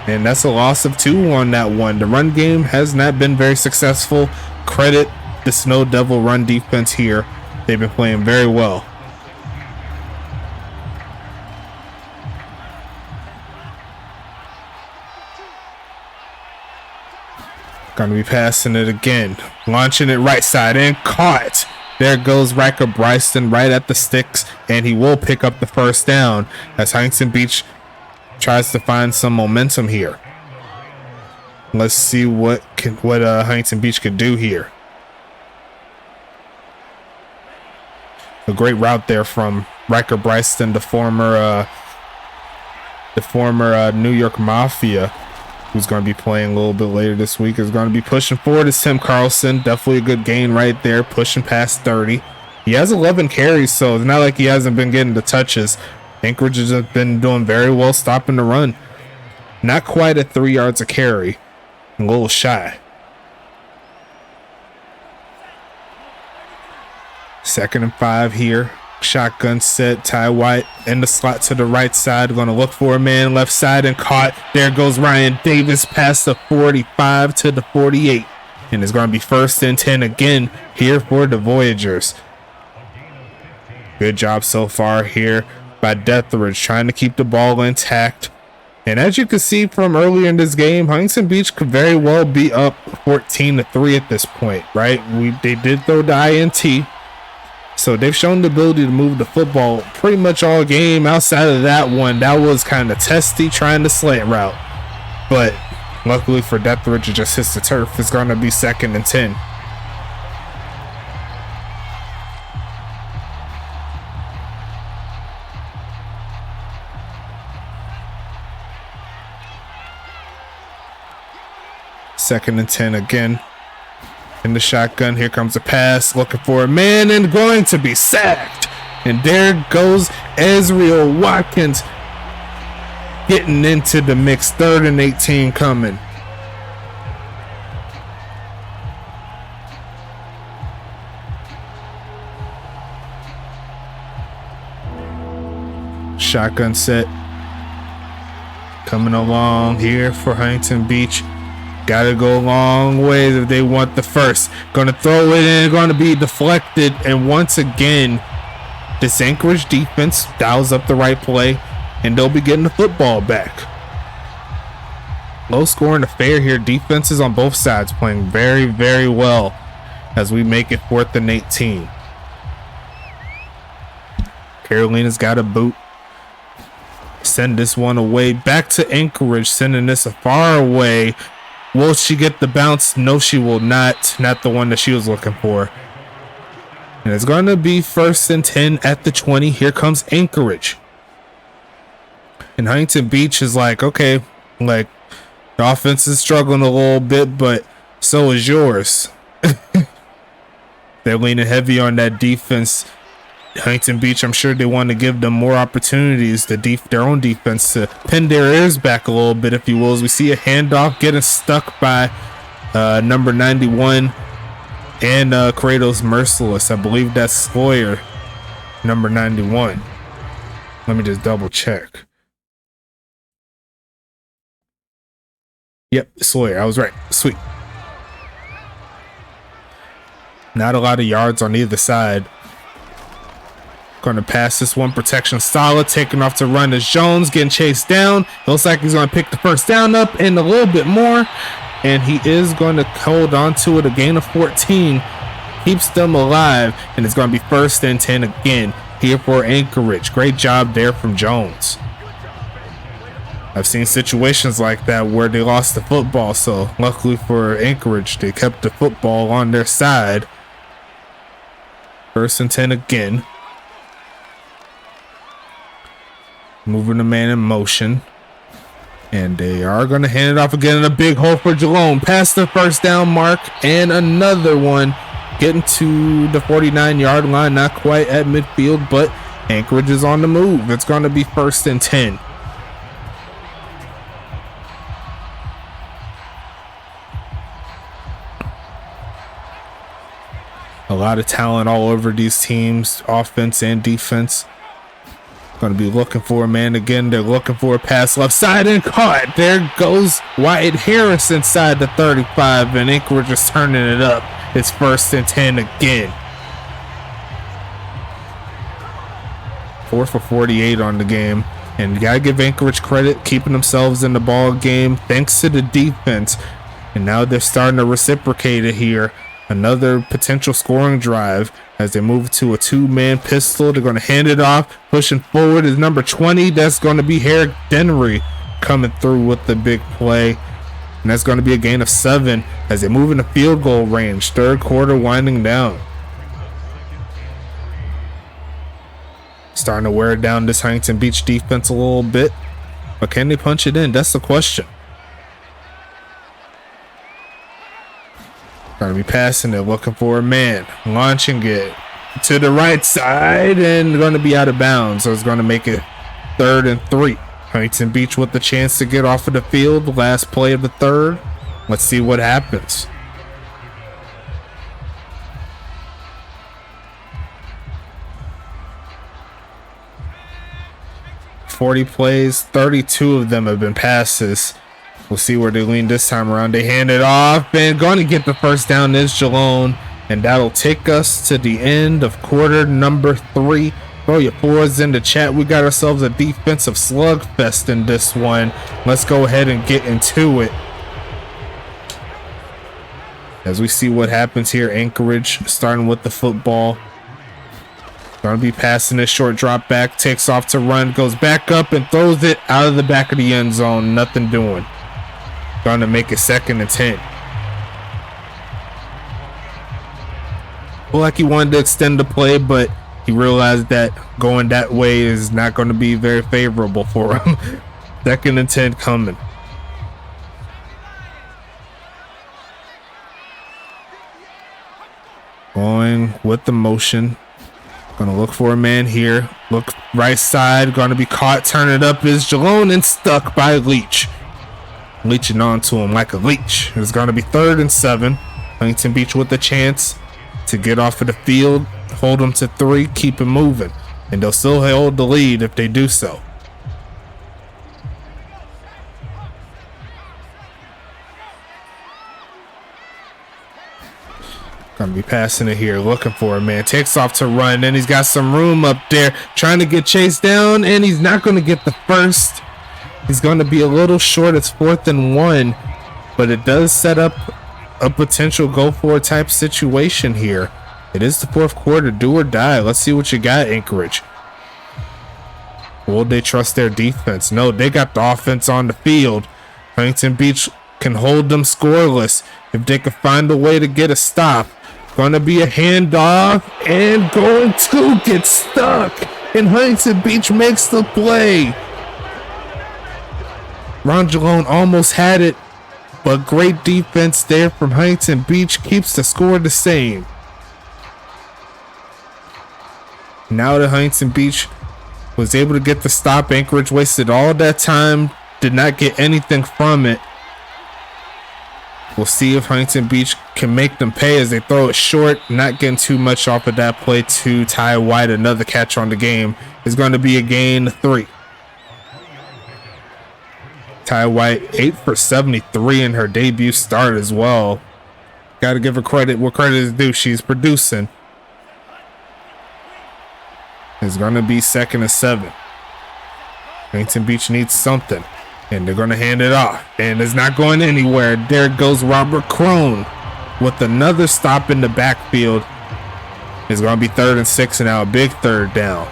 And that's a loss of 2 on that one. The run game has not been very successful. Credit the Snow Devil run defense here. They've been playing very well. Gonna be passing it again, launching it right side and caught. There goes Riker Bryson right at the sticks, and he will pick up the 1st down as Huntington Beach tries to find some momentum here. Let's see what Huntington Beach could do here. A great route there from Riker Bryson, the former New York Mafia, who's going to be playing a little bit later this week, is going to be pushing forward. Is Tim Carlson. Definitely a good gain right there, pushing past 30. He has 11 carries, so it's not like he hasn't been getting the touches. Anchorage has been doing very well stopping the run. Not quite at 3 yards a carry. A little shy. 2nd and 5 here. Shotgun set, Ty White in the slot to the right side, going to look for a man left side and caught. There goes Ryan Davis past the 45 to the 48, and it's going to be 1st and 10 again here for the Voyagers. Good job so far here by Deathridge, trying to keep the ball intact. And as you can see from earlier in this game, Huntington Beach could very well be up 14-3 at this point, right? They did throw the INT. So they've shown the ability to move the football pretty much all game. Outside of that one, that was kind of testy, trying to slant route. But luckily for Deathridge, it just hits the turf. It's going to be 2nd and 10. Second and 10 again. In the shotgun, here comes a pass, looking for a man and going to be sacked. And there goes Ezreal Watkins getting into the mix. 3rd and 18 coming. Shotgun set. Coming along here for Huntington Beach. Gotta go a long way if they want the first. Gonna throw it in, gonna be deflected. And once again, this Anchorage defense dials up the right play, and they'll be getting the football back. Low scoring affair here. Defenses on both sides playing very, very well as we make it 4th and 18. Carolina's got a boot. Send this one away. Back to Anchorage, sending this far away. Will she get the bounce? No, she will not. Not the one that she was looking for. And it's going to be 1st and 10 at the 20. Here comes Anchorage. And Huntington Beach is like, okay, like, the offense is struggling a little bit, but so is yours. They're leaning heavy on that defense. Huntington Beach, I'm sure they want to give them more opportunities to their own defense to pin their ears back a little bit, if you will. As we see a handoff getting stuck by number 91 and Kratos Merciless. I believe that's Sawyer, number 91. Let me just double check. Yep, Sawyer. I was right. Sweet. Not a lot of yards on either side. Going to pass this one. Protection solid. Taking off to run as Jones getting chased down. Looks like he's going to pick the first down up and a little bit more. And he is going to hold on to it. A gain of 14. Keeps them alive. And it's going to be 1st and 10 again here for Anchorage. Great job there from Jones. I've seen situations like that where they lost the football. So luckily for Anchorage, they kept the football on their side. 1st and 10 again. Moving the man in motion. And they are going to hand it off again in a big hole for Jalone. Past the first down mark. And another one. Getting to the 49-yard line. Not quite at midfield, but Anchorage is on the move. It's going to be 1st and 10. A lot of talent all over these teams, offense and defense. Going to be looking for a man again. They're looking for a pass left side and caught. There goes Wyatt Harris inside the 35, and Anchorage is turning it up. It's 1st and 10 again. 4 for 48 on the game. And you got to give Anchorage credit, keeping themselves in the ball game thanks to the defense. And now they're starting to reciprocate it here. Another potential scoring drive as they move to a 2-man pistol. They're going to hand it off. Pushing forward is number 20. That's going to be Herrick Dennery coming through with the big play. And that's going to be a gain of 7 as they move into field goal range. 3rd quarter winding down. Starting to wear down this Huntington Beach defense a little bit. But can they punch it in? That's the question. Going to be passing it, looking for a man, launching it to the right side, and going to be out of bounds. So it's going to make it 3rd and 3. Huntington Beach with the chance to get off of the field. Last play of the 3rd. Let's see what happens. "40 plays, 32 of them have been passes." We'll see where they lean this time around. They hand it off and going to get the first down is Jalone. And that'll take us to the end of quarter number 3. Throw your fours in the chat. We got ourselves a defensive slugfest in this one. Let's go ahead and get into it. As we see what happens here, Anchorage starting with the football. Going to be passing this short drop back. Takes off to run. Goes back up and throws it out of the back of the end zone. Nothing doing. Going to make it 2nd and 10. Feel like he wanted to extend the play, but he realized that going that way is not going to be very favorable for him. 2nd and 10 coming. Going with the motion. Gonna look for a man here. Look right side. Gonna be caught. Turn it up is Jalone and stuck by Leach. Leeching onto him like a leech. It's gonna be 3rd and 7. Huntington Beach with a chance to get off of the field. Hold them to 3. Keep it moving. And they'll still hold the lead if they do so. Gonna be passing it here, looking for a man. Takes off to run, and he's got some room up there, trying to get chased down, and he's not gonna get the first. He's gonna be a little short. It's 4th and 1, but it does set up a potential go for it type situation here. It is the 4th quarter, do or die. Let's see what you got, Anchorage. Will they trust their defense? No, they got the offense on the field. Huntington Beach can hold them scoreless if they can find a way to get a stop. Gonna be a handoff and going to get stuck. And Huntington Beach makes the play. Ron Jalone almost had it, but great defense there from Huntington Beach keeps the score the same. Now that Huntington Beach was able to get the stop, Anchorage wasted all that time, did not get anything from it. We'll see if Huntington Beach can make them pay as they throw it short, not getting too much off of that play to Ty White. Another catch on the game is going to be a gain of 3. Ty White 8 for 73 in her debut start as well. Got to give her credit where credit is due. She's producing. It's going to be 2nd and 7. Huntington Beach needs something. And they're going to hand it off. And it's not going anywhere. There goes Robert Crone with another stop in the backfield. It's going to be 3rd and 6 and now a big 3rd down.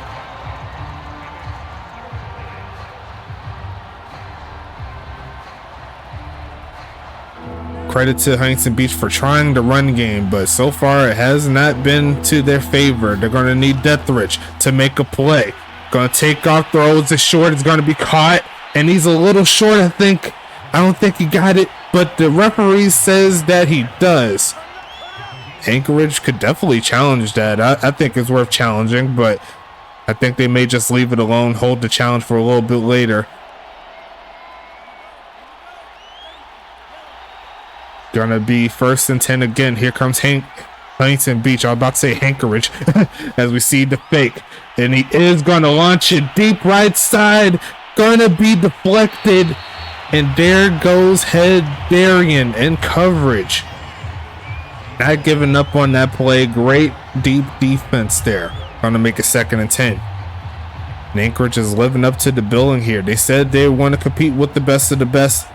Credit to Huntington Beach for trying the run game, but so far it has not been to their favor. They're going to need Deatherage to make a play. Going to take off, throws it short. It's going to be caught. And he's a little short, I think. I don't think he got it, but the referee says that he does. Anchorage could definitely challenge that. I think it's worth challenging, but I think they may just leave it alone, hold the challenge for a little bit later. Gonna be 1st and 10 again. Here comes Huntington Beach. I was about to say Anchorage as we see the fake. And he is gonna launch it deep right side. Gonna be deflected, and there goes Head Darian in coverage. Not giving up on that play. Great deep defense there. Gonna make it 2nd and 10. And Anchorage is living up to the billing here. They said they want to compete with the best of the best.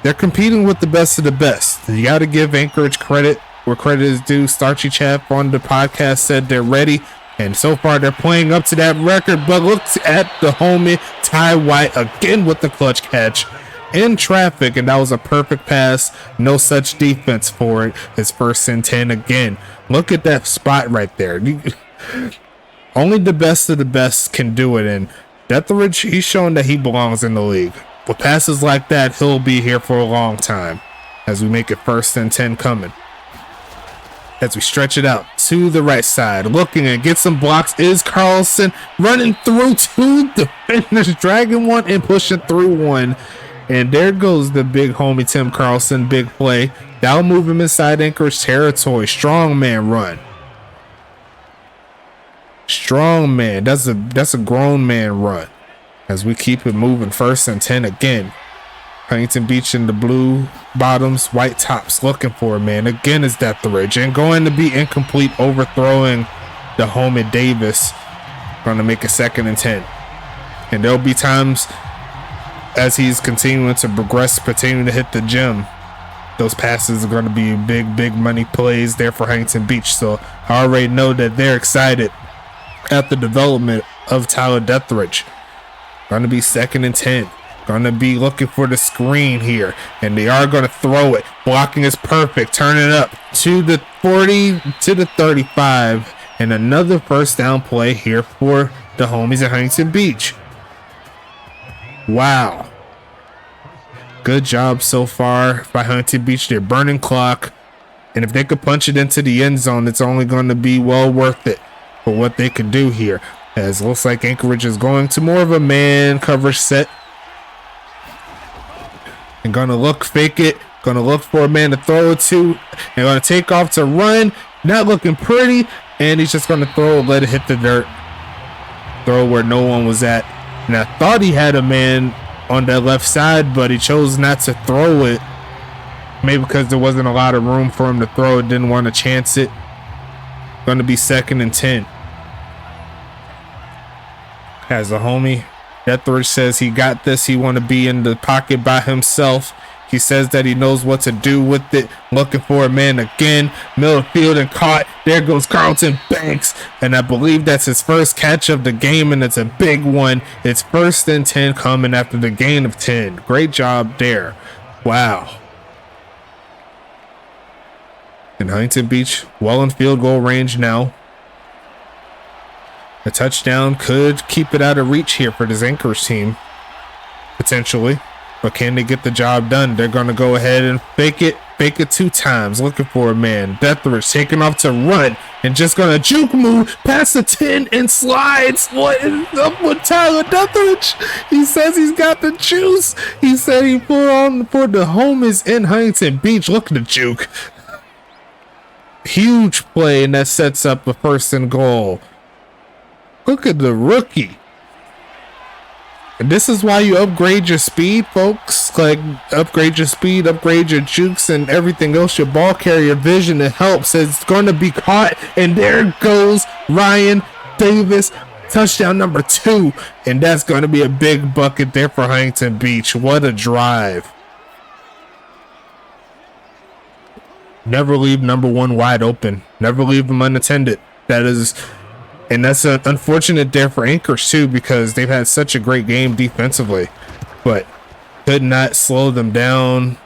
They're competing with the best of the best. You got to give Anchorage credit where credit is due. Starchy Chap on the podcast said they're ready. And so far, they're playing up to that record. But look at the homie, Ty White, again with the clutch catch in traffic. And that was a perfect pass. No such defense for it. It's 1st and 10 again. Look at that spot right there. Only the best of the best can do it. And Deatherage, he's shown that he belongs in the league. With passes like that, he'll be here for a long time as we make it 1st and 10 coming. As we stretch it out to the right side, looking and get some blocks is Carlson, running through 2 defenders, dragging one and pushing through one. And there goes the big homie Tim Carlson, big play. That'll move him inside Anchorage territory. Strong man run. Strong man. That's a grown man run. As we keep it moving, 1st and 10 again. Huntington Beach in the blue bottoms, white tops, looking for a man. Again is Deatherage, and going to be incomplete, overthrowing the homie Davis. Going to make a 2nd and 10. And there'll be times as he's continuing to progress, continuing to hit the gym, those passes are going to be big money plays there for Huntington Beach. So I already know that they're excited at the development of Tyler Deatherage. Going to be 2nd and 10. Going to be looking for the screen here. And they are going to throw it. Blocking is perfect. Turn it up to the 40, to the 35. And another 1st down play here for the homies at Huntington Beach. Wow. Good job so far by Huntington Beach. They're burning clock. And if they could punch it into the end zone, it's only going to be well worth it for what they could do here. As it looks like Anchorage is going to more of a man coverage set. And going to look, fake it. Going to look for a man to throw it to. And going to take off to run. Not looking pretty. And he's just going to throw it, let it hit the dirt. Throw where no one was at. And I thought he had a man on that left side, but he chose not to throw it. Maybe because there wasn't a lot of room for him to throw it. Didn't want to chance it. Going to be 2nd and 10. Has a homie. Etheridge says he got this. He want to be in the pocket by himself. He says that he knows what to do with it. Looking for a man again. Middle field and caught. There goes Carlton Banks. And I believe that's his first catch of the game, and it's a big one. It's 1st and 10 coming after the gain of 10. Great job there. Wow. And Huntington Beach well in field goal range now. A touchdown could keep it out of reach here for this Anchorage team, potentially. But can they get the job done? They're going to go ahead and fake it 2 times, looking for a man. Etheridge taking off to run and just going to juke move past the 10 and slides. What is up with Tyler Etheridge? He says he's got the juice. He said he put on for the homies in Huntington Beach. Look at the juke. Huge play, and that sets up a 1st and goal. Look at the rookie. And this is why you upgrade your speed, folks. Like, upgrade your speed, upgrade your jukes, and everything else. Your ball carrier vision, it helps. It's going to be caught, and there goes Ryan Davis. Touchdown number 2. And that's going to be a big bucket there for Huntington Beach. What a drive. Never leave number 1 wide open. Never leave him unattended. And that's unfortunate there for Anchorage too, because they've had such a great game defensively, but could not slow them down.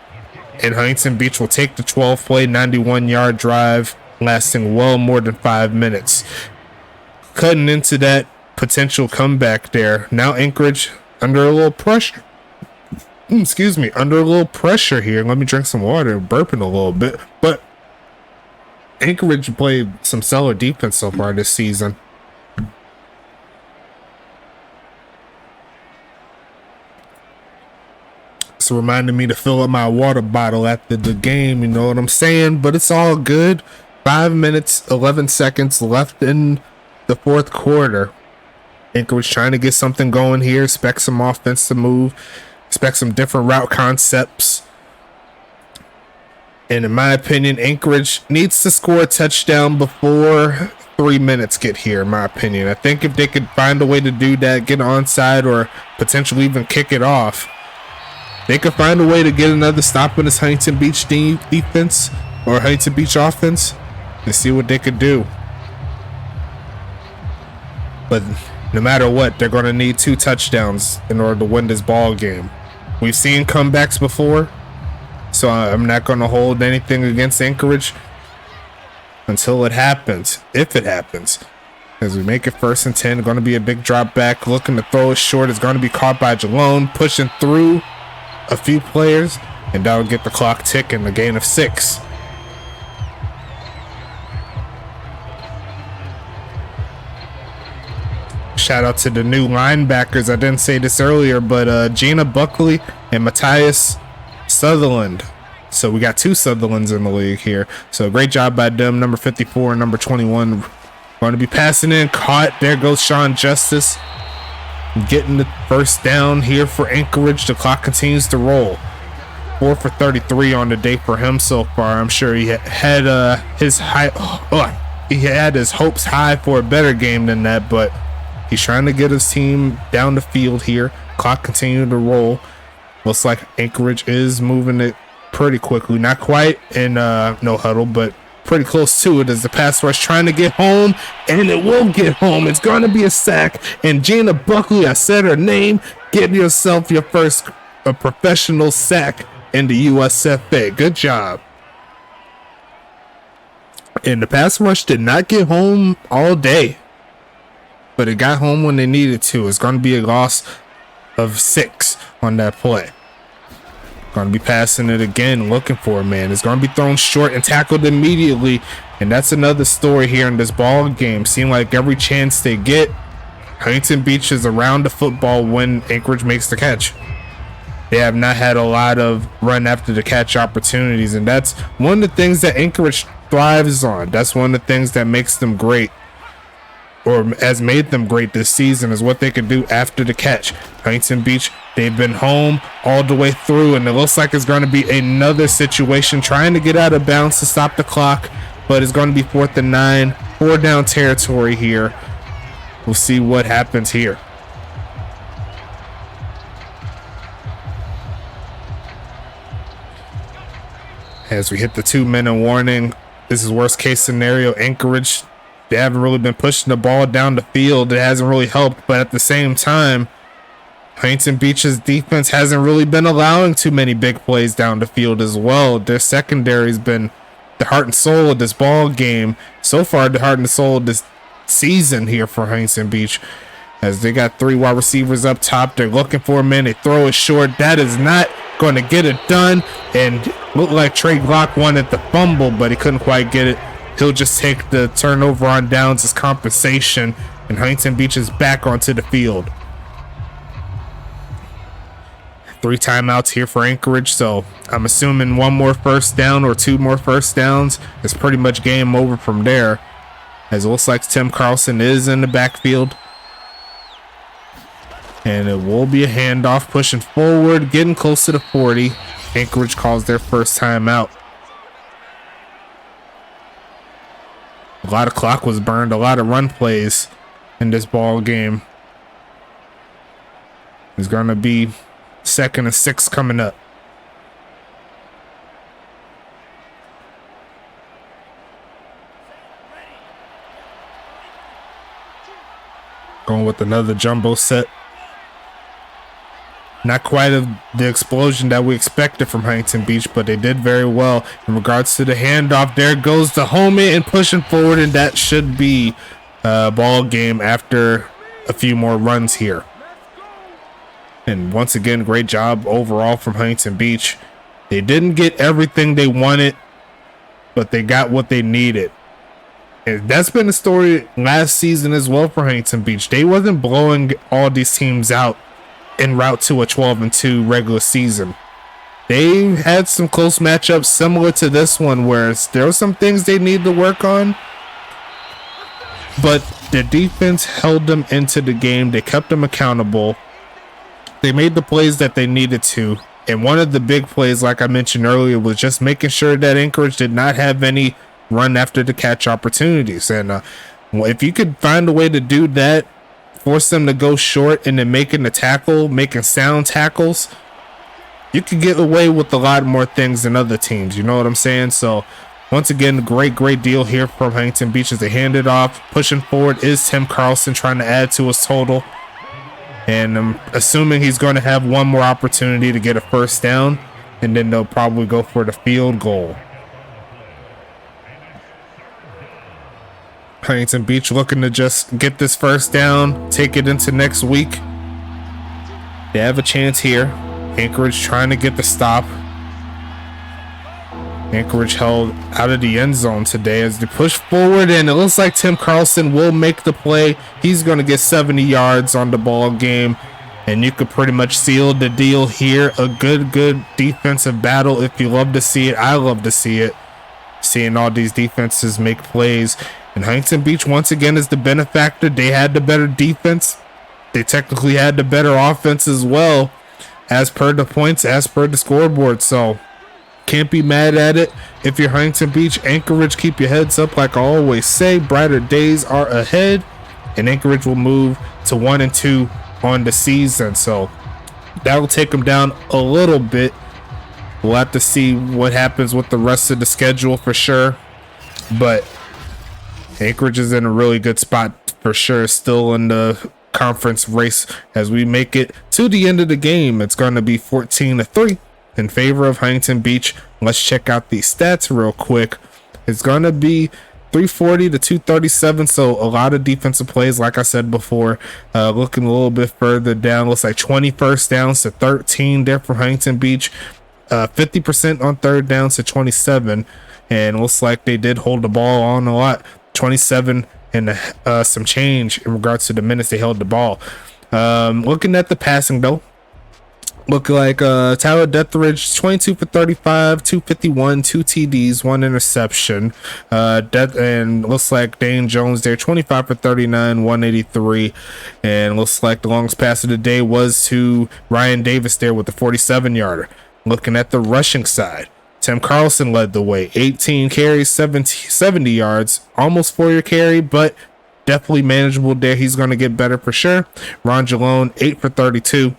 And Huntington Beach will take the 12-play, 91-yard drive, lasting well more than 5 minutes. Cutting into that potential comeback there. Now Anchorage under a little pressure. Excuse me, under a little pressure here. Let me drink some water, burping a little bit. But Anchorage played some stellar defense so far this season. It's reminding me to fill up my water bottle after the game, you know what I'm saying? But it's all good. 5 minutes, 11 seconds left in the 4th quarter. Anchorage trying to get something going here. Expect some offense to move. Expect some different route concepts. And in my opinion, Anchorage needs to score a touchdown before 3 minutes get here, in my opinion. I think if they could find a way to do that, get onside or potentially even kick it off, they could find a way to get another stop in this Huntington Beach defense or Huntington Beach offense and see what they could do. But no matter what, they're going to need 2 touchdowns in order to win this ball game. We've seen comebacks before, so I'm not going to hold anything against Anchorage until it happens, if it happens. As we make it 1st and 10, going to be a big drop back, looking to throw it short. It's going to be caught by Jalone, pushing through a few players, and that'll get the clock ticking, a gain of 6. Shout out to the new linebackers. I didn't say this earlier, but Gina Buckley and Matthias Sutherland. So we got 2 Sutherlands in the league here. So great job by them. Number 54 and number 21 going to be passing in, caught. There goes Sean Justice, getting the 1st down here for Anchorage. The clock continues to roll. 4 for 33 on the day for him so far. I'm sure he had his hopes high for a better game than that, but he's trying to get his team down the field here. Clock continuing to roll. Looks like Anchorage is moving it pretty quickly. Not quite in no huddle, but pretty close to it as the pass rush trying to get home, and it will get home. It's going to be a sack. And Gina Buckley, I said her name, get yourself your first professional sack in the USFA. Good job. And the pass rush did not get home all day, but it got home when they needed to. It's going to be a loss of 6 on that play. Going to be passing it again, looking for a man. It's going to be thrown short and tackled immediately. And that's another story here in this ball game. Seems like every chance they get, Huntington Beach is around the football when Anchorage makes the catch. They have not had a lot of run after the catch opportunities, and that's one of the things that Anchorage thrives on. That's one of the things that makes them great, or has made them great this season, is what they can do after the catch. Huntington Beach, they've been home all the way through, and it looks like it's going to be another situation trying to get out of bounds to stop the clock, but it's going to be 4th and 9, 4 down territory here. We'll see what happens here. As we hit the 2-minute warning, this is worst case scenario. Anchorage, they haven't really been pushing the ball down the field. It hasn't really helped, but at the same time, Huntington Beach's defense hasn't really been allowing too many big plays down the field as well. Their secondary's been the heart and soul of this ball game. So far, the heart and soul of this season here for Huntington Beach, as they got 3 wide receivers up top. They're looking for a man. They throw it short. That is not going to get it done, and looked like Trey Glock wanted the fumble, but he couldn't quite get it. He'll just take the turnover on downs as compensation, and Huntington Beach is back onto the field. 3 timeouts here for Anchorage, so I'm assuming 1 more first down or 2 more first downs is pretty much game over from there, as it looks like Tim Carlson is in the backfield. And it will be a handoff, pushing forward, getting close to the 40. Anchorage calls their first timeout. A lot of clock was burned, a lot of run plays in this ball game. It's going to be 2nd and 6 coming up. Going with another jumbo set. Not quite the explosion that we expected from Huntington Beach, but they did very well in regards to the handoff. There goes the homie and pushing forward, and that should be a ball game after a few more runs here. And once again, great job overall from Huntington Beach. They didn't get everything they wanted, but they got what they needed. And that's been the story last season as well for Huntington Beach. They wasn't blowing all these teams out en route to a 12-2 regular season. They had some close matchups similar to this one, where there were some things they need to work on, but their defense held them into the game. They kept them accountable. They made the plays that they needed to, and one of the big plays, like I mentioned earlier, was just making sure that Anchorage did not have any run after the catch opportunities. And if you could find a way to do that, force them to go short, and then making the tackle, making sound tackles, you could get away with a lot more things than other teams. You know what I'm saying? So once again, great deal here from Huntington Beach as they hand it off. Pushing forward is Tim Carlson, trying to add to his total. And I'm assuming he's going to have 1 more opportunity to get a first down, and then they'll probably go for the field goal. Huntington Beach looking to just get this first down, take it into next week. They have a chance here. Anchorage trying to get the stop. Anchorage held out of the end zone today as they push forward, and it looks like Tim Carlson will make the play. He's going to get 70 yards on the ball game, and you could pretty much seal the deal here. A good defensive battle. If you love to see it, I love to see it. Seeing all these defenses make plays. And Huntington Beach, once again, is the benefactor. They had the better defense. They technically had the better offense as well, as per the points, as per the scoreboard. So can't be mad at it. If you're Huntington Beach, Anchorage, keep your heads up. Like I always say, brighter days are ahead, and Anchorage will move to 1-2 on the season. So that'll take them down a little bit. We'll have to see what happens with the rest of the schedule for sure. But Anchorage is in a really good spot for sure, still in the conference race as we make it to the end of the game. It's going to be 14-3 in favor of Huntington Beach. Let's check out these stats real quick. It's going to be 340 to 237, so a lot of defensive plays, like I said before. Looking a little bit further down, looks like 20 first downs to 13 there for Huntington Beach. 50% on third downs to 27, and looks like they did hold the ball on a lot. 27 and some change in regards to the minutes they held the ball. Looking at the passing though, look like Tyler Deathridge 22 for 35, 251, 2 TDs, 1 interception. And looks like Dane Jones there 25 for 39, 183, and looks like the longest pass of the day was to Ryan Davis there with the 47-yarder. Looking at the rushing side, Tim Carlson led the way, 18 carries, 70 yards, almost 4-year carry, but definitely manageable there. He's going to get better for sure. Ron Jalone 8 for 32.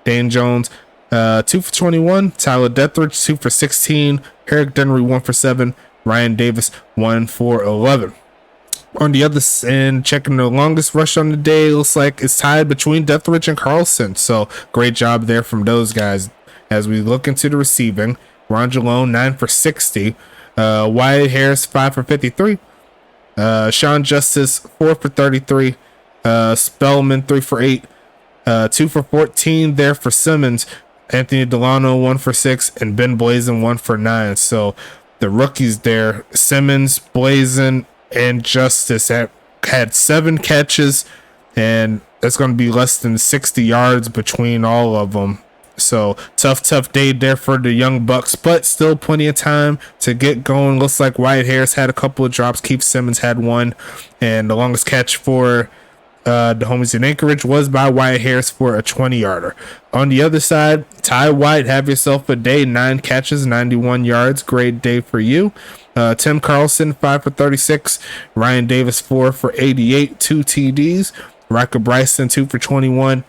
Dane Jones 2 for 21. Tyler Deathridge 2 for 16. Eric Dennery 1 for 7. Ryan Davis 1 for 11. On the other end, checking the longest rush on the day, looks like it's tied between Deathridge and Carlson. So great job there from those guys. As we look into the receiving, Ron Jalone 9 for 60. Wyatt Harris 5 for 53. Sean Justice 4 for 33. Spellman 3 for 8. 2 for 14 there for Simmons. Anthony Delano 1 for 6, and Ben Blazin 1 for 9. So the rookies there, Simmons, Blazin, and Justice had 7 catches, and that's going to be less than 60 yards between all of them. So tough day there for the young Bucks, but still plenty of time to get going. Looks like Wyatt Harris had a couple of drops. Keith Simmons had 1, and the longest catch for the homies in Anchorage was by Wyatt Harris for a 20-yarder. On the other side, Ty White, have yourself a day. 9 catches, 91 yards. Great day for you. Tim Carlson 5 for 36. Ryan Davis 4 for 88. 2 TDs. Ryker Bryson 2 for 21.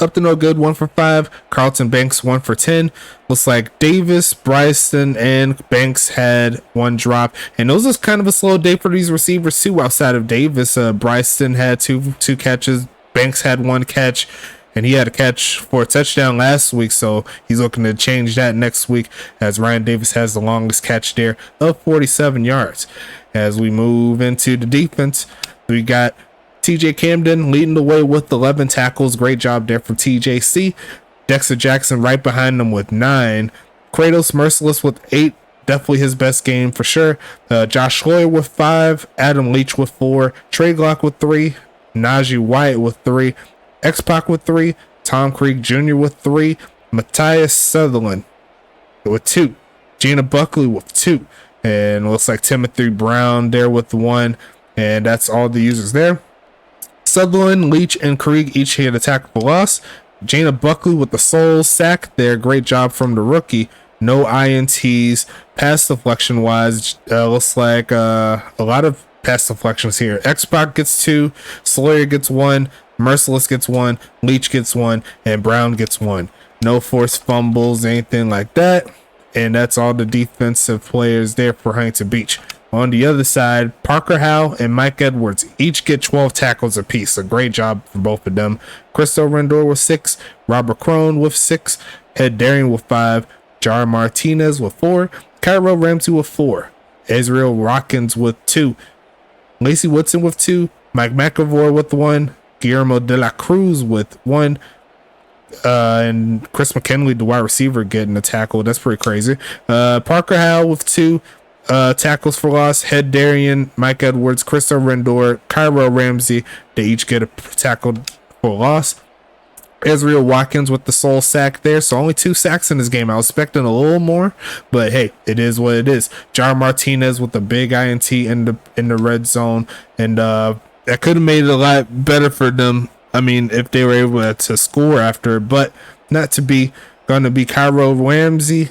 Up to no good, 1 for 5. Carlton Banks 1 for 10. Looks like Davis, Bryson, and Banks had 1 drop, and those was kind of a slow day for these receivers too. Outside of Davis, Bryson had two catches. Banks had 1 catch, and he had a catch for a touchdown last week, so he's looking to change that next week, as Ryan Davis has the longest catch there of 47 yards. As we move into the defense, we got TJ Camden leading the way with 11 tackles. Great job there from TJC. Dexter Jackson right behind him with 9. Kratos Merciless with 8. Definitely his best game for sure. Josh Schloyer with 5. Adam Leach with 4. Trey Glock with 3. Najee Wyatt with 3. X-Pac with 3. Tom Creek Jr. with 3. Matthias Sutherland with 2. Gina Buckley with 2. And looks like Timothy Brown there with 1. And that's all the users there. Sutherland, Leach, and Krieg each had a tackle for loss. Jana Buckley with the sole sack there. Great job from the rookie. No INTs. Pass deflection wise, looks like a lot of pass deflections here. X-Pac gets 2. Sawyer gets 1. Merciless gets 1. Leach gets 1. And Brown gets 1. No forced fumbles, anything like that. And that's all the defensive players there for Huntington Beach. On the other side, Parker Howe and Mike Edwards each get 12 tackles apiece. A great job for both of them. Christo Rendor with 6. Robert Crone with 6. Ed Darian with 5. Jar Martinez with 4. Cairo Ramsey with 4. Israel Watkins with 2. Lacey Woodson with 2. Mike McAvoy with 1. Guillermo de la Cruz with 1. And Chris McKinley, the wide receiver, getting a tackle. That's pretty crazy. Parker Howe with 2. Tackles for loss, Head Darian, Mike Edwards, Christo Rendor, Cairo Ramsey. They each get a tackle for loss. Israel Watkins with the sole sack there. So only 2 sacks in this game. I was expecting a little more, but hey, it is what it is. Jar Martinez with the big INT in the red zone. And that could have made it a lot better for them. I mean, if they were able to score after, but not to be. Going to be Cairo Ramsey.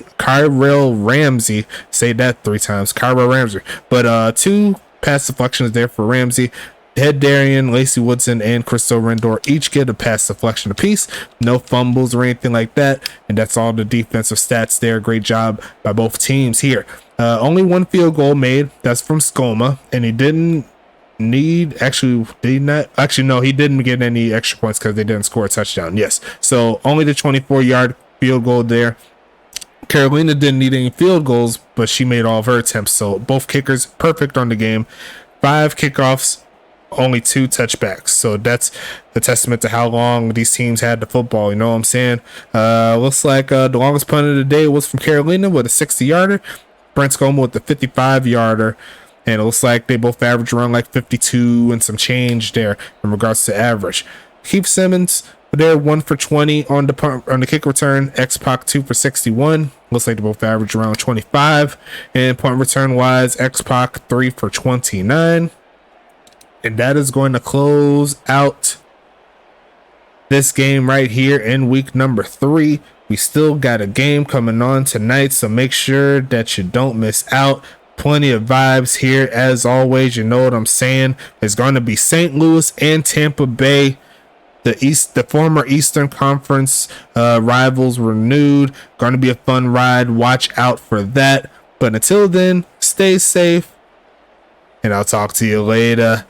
Say that 3 times. Cairo Ramsey. But 2 pass deflections there for Ramsey. Head Darian, Lacey Woodson, and Christo Rendor each get a pass deflection apiece. No fumbles or anything like that. And that's all the defensive stats there. Great job by both teams here. Only 1 field goal made. That's from Skoma. And he didn't need no, he didn't get any extra points because they didn't score a touchdown. Yes. So only the 24-yard field goal there. Carolina didn't need any field goals, but she made all of her attempts. So both kickers perfect on the game. 5 kickoffs only 2 touchbacks. So that's a testament to how long these teams had the football. You know what I'm saying? Looks like the longest punt of the day was from Carolina with a 60-yarder. Brent Scoma with the 55-yarder. And it looks like they both average around like 52 and some change there in regards to average. Keith Simmons, they're 1 for 20 on the kick return. X-Pac 2 for 61. Looks like they both average around 25. And punt return wise, X-Pac 3 for 29. And that is going to close out this game right here in week number 3. We still got a game coming on tonight, so make sure that you don't miss out. Plenty of vibes here as always. You know what I'm saying? It's going to be St. Louis and Tampa Bay. The former Eastern Conference rivals renewed. Going to be a fun ride. Watch out for that. But until then, stay safe. And I'll talk to you later.